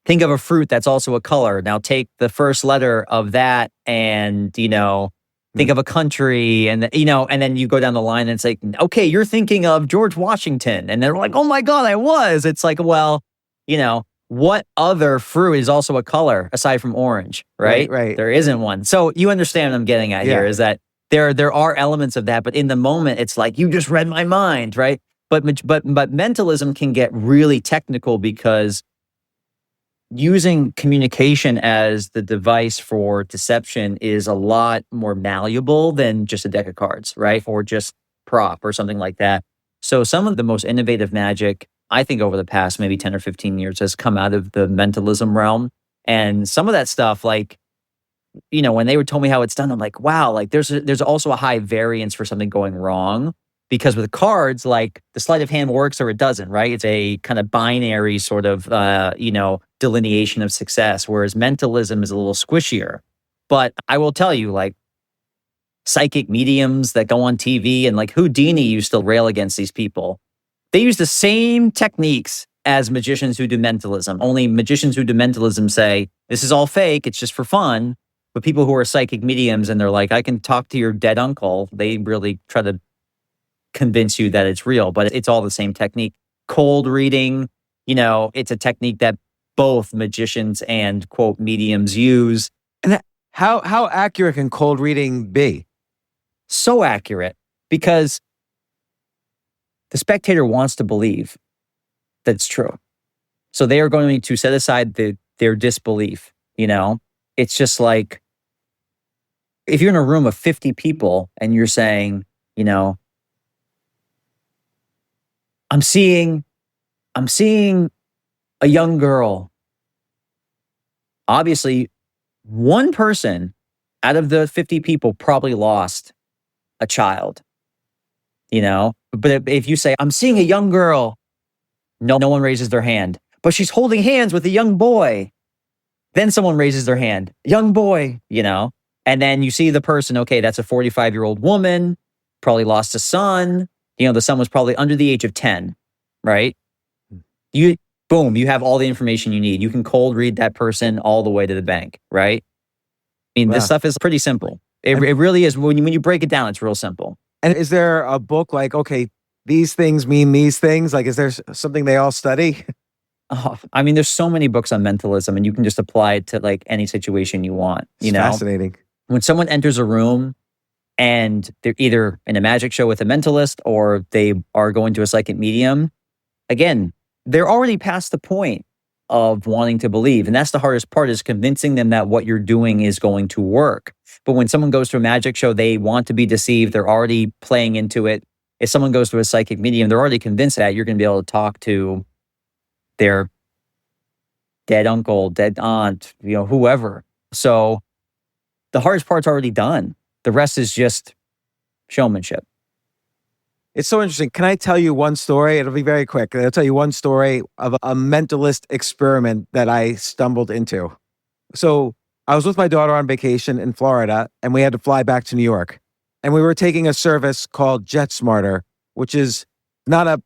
think of a fruit that's also a color. Now take the first letter of that and, you know, think of a country and, you know, and then you go down the line and it's like, okay, you're thinking of George Washington. And they're like, oh my God, I was. It's like, well, you know, what other fruit is also a color aside from orange, right? Right. There isn't one. So you understand what I'm getting at here is that there are elements of that, but in the moment, it's like, you just read my mind, right? But mentalism can get really technical because using communication as the device for deception is a lot more malleable than just a deck of cards, right? Or just prop or something like that. So some of the most innovative magic, I think over the past maybe 10 or 15 years has come out of the mentalism realm. And some of that stuff, like, you know, when they told me how it's done, I'm like, wow, like there's also a high variance for something going wrong. Because with cards, like the sleight of hand works or it doesn't, right? It's a kind of binary sort of, you know, delineation of success, whereas mentalism is a little squishier. But I will tell you, like, psychic mediums that go on TV and like Houdini used to rail against these people. They use the same techniques as magicians who do mentalism. Only magicians who do mentalism say, this is all fake, it's just for fun. But people who are psychic mediums and they're like, I can talk to your dead uncle, they really try to convince you that it's real, but it's all the same technique. Cold reading, you know, it's a technique that both magicians and quote mediums use. And how accurate can cold reading be? So accurate because the spectator wants to believe that it's true. So they are going to set aside their disbelief, you know? It's just like, if you're in a room of 50 people and you're saying, you know, I'm seeing a young girl. Obviously, one person out of the 50 people probably lost a child, you know? But if you say, I'm seeing a young girl, no one raises their hand. But she's holding hands with a young boy. Then someone raises their hand, young boy, you know? And then you see the person, okay, that's a 45-year-old woman, probably lost a son. You know, the son was probably under the age of 10, right? You have all the information you need. You can cold read that person all the way to the bank, right? I mean, this stuff is pretty simple. It really is. When you break it down, it's real simple. And is there a book like, okay, these things mean these things? Like, is there something they all study? Oh, I mean, there's so many books on mentalism and you can just apply it to like any situation you want. You know, fascinating. When someone enters a room and they're either in a magic show with a mentalist or they are going to a psychic medium, again, they're already past the point of wanting to believe. And that's the hardest part, is convincing them that what you're doing is going to work. But when someone goes to a magic show, they want to be deceived. They're already playing into it. If someone goes to a psychic medium, they're already convinced that you're going to be able to talk to their dead uncle, dead aunt, you know, whoever. So the hardest part's already done. The rest is just showmanship. It's so interesting. Can I tell you one story? It'll be very quick. I'll tell you one story of a mentalist experiment that I stumbled into. So I was with my daughter on vacation in Florida, and we had to fly back to New York. And we were taking a service called JetSmarter, which is not a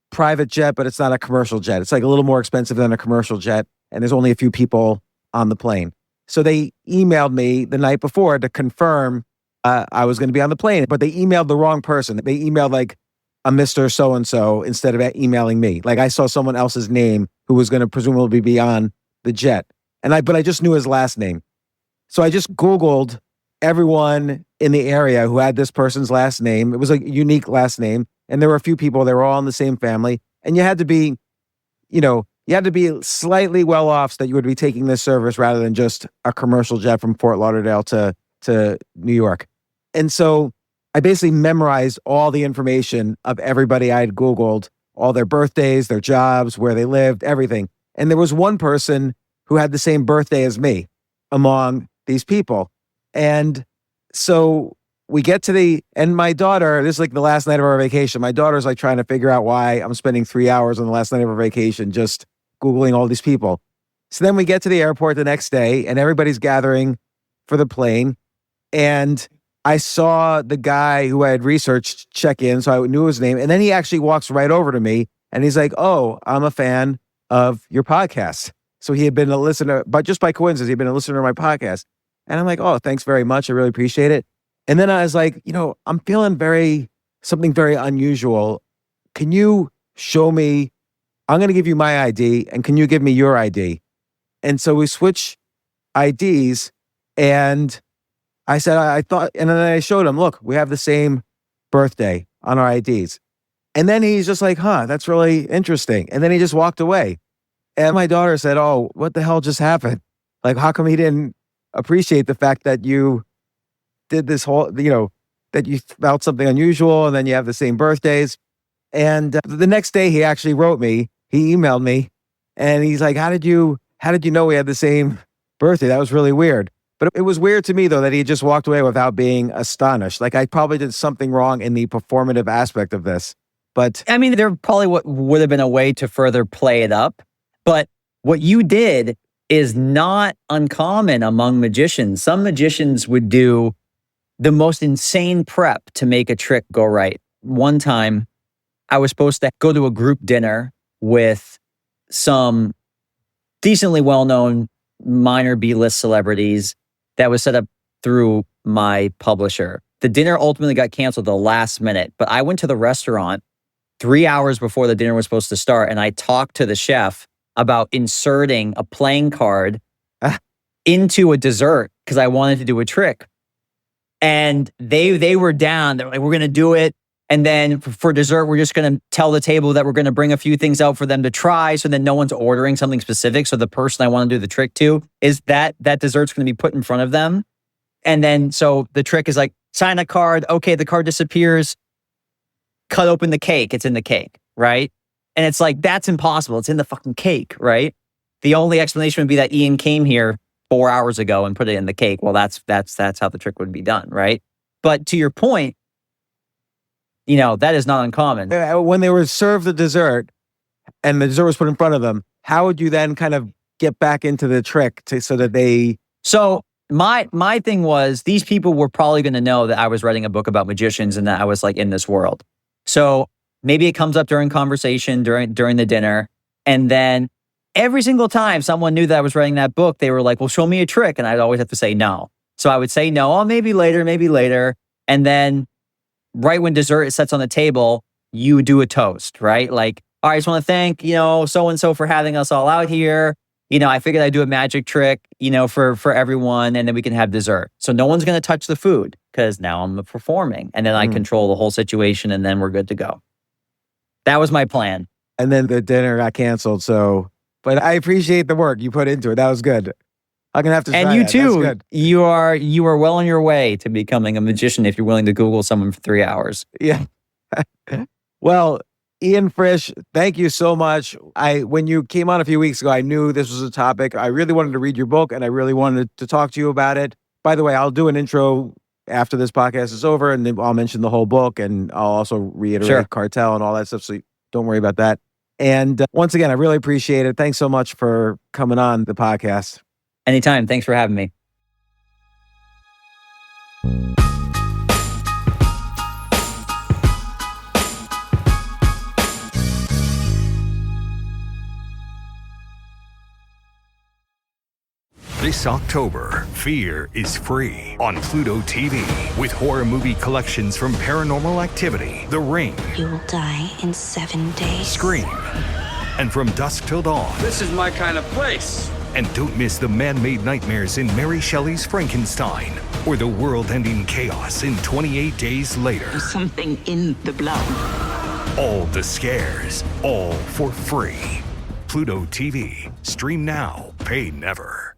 private jet, but it's not a commercial jet. It's like a little more expensive than a commercial jet, and there's only a few people on the plane. So they emailed me the night before to confirm I was going to be on the plane, but they emailed the wrong person. They emailed like a Mr. So-and-so instead of emailing me. Like I saw someone else's name who was going to presumably be on the jet. But I just knew his last name. So I just Googled everyone in the area who had this person's last name. It was a unique last name. And there were a few people, they were all in the same family. And you had to be, you had to be slightly well off so that you would be taking this service rather than just a commercial jet from Fort Lauderdale to New York. And so I basically memorized all the information of everybody I had Googled, all their birthdays, their jobs, where they lived, everything. And there was one person who had the same birthday as me among these people. And so we get to and my daughter, this is like the last night of our vacation. My daughter's like trying to figure out why I'm spending 3 hours on the last night of our vacation just Googling all these people. So then we get to the airport the next day and everybody's gathering for the plane. And I saw the guy who I had researched check in, so I knew his name. And then he actually walks right over to me and he's like, oh, I'm a fan of your podcast. So he had been a listener, but just by coincidence, he'd been a listener to my podcast. And I'm like, oh, thanks very much. I really appreciate it. And then I was like, I'm feeling something very unusual. Can you show me? I'm going to give you my ID, and can you give me your ID? And so we switch IDs, and I said, I thought, and then I showed him, look, we have the same birthday on our IDs. And then he's just like, that's really interesting. And then he just walked away. And my daughter said, oh, what the hell just happened? Like, how come he didn't appreciate the fact that you did this whole, that you felt something unusual and then you have the same birthdays? And the next day he actually wrote me, he emailed me, and he's like, how did you know we had the same birthday? That was really weird. But it was weird to me, though, that he just walked away without being astonished. Like, I probably did something wrong in the performative aspect of this. But I mean, there probably would have been a way to further play it up. But what you did is not uncommon among magicians. Some magicians would do the most insane prep to make a trick go right. One time, I was supposed to go to a group dinner with some decently well-known minor B-list celebrities that was set up through my publisher. The dinner ultimately got canceled the last minute, but I went to the restaurant 3 hours before the dinner was supposed to start, and I talked to the chef about inserting a playing card into a dessert because I wanted to do a trick. And they were down. They're like, we're going to do it. And then for dessert, we're just going to tell the table that we're going to bring a few things out for them to try. So then no one's ordering something specific. So the person I want to do the trick to is that dessert's going to be put in front of them. And then so the trick is like, sign a card. Okay, the card disappears. Cut open the cake. It's in the cake, right? And it's like, that's impossible. It's in the fucking cake, right? The only explanation would be that Ian came here 4 hours ago and put it in the cake. Well, that's how the trick would be done, right? But to your point, that is not uncommon. When they were served the dessert and the dessert was put in front of them, how would you then kind of get back into the trick so that they... So my thing was, these people were probably going to know that I was writing a book about magicians and that I was like in this world. So maybe it comes up during conversation, during the dinner. And then every single time someone knew that I was writing that book, they were like, well, show me a trick. And I'd always have to say no. So I would say no, oh, maybe later. And then right when dessert sets on the table, you do a toast, right? Like, all right, I just want to thank, so-and-so for having us all out here. I figured I'd do a magic trick, for everyone, and then we can have dessert. So no one's going to touch the food because now I'm performing. And then I control the whole situation, and then we're good to go. That was my plan. And then the dinner got canceled. But I appreciate the work you put into it. That was good. I'm going to have to try And you that. too, you are well on your way to becoming a magician if you're willing to Google someone for 3 hours. Yeah. Well, Ian Frisch, thank you so much. When you came on a few weeks ago, I knew this was a topic. I really wanted to read your book and I really wanted to talk to you about it. By the way, I'll do an intro after this podcast is over and then I'll mention the whole book and I'll also reiterate cartel and all that stuff. So don't worry about that. And once again, I really appreciate it. Thanks so much for coming on the podcast. Anytime. Thanks for having me. This October, Fear is free on Pluto TV with horror movie collections from Paranormal Activity, The Ring, You will die in 7 days. Scream, and From Dusk Till Dawn. This is my kind of place. And don't miss the man-made nightmares in Mary Shelley's Frankenstein or the world-ending chaos in 28 Days Later. There's something in the blood. All the scares, all for free. Pluto TV. Stream now, pay never.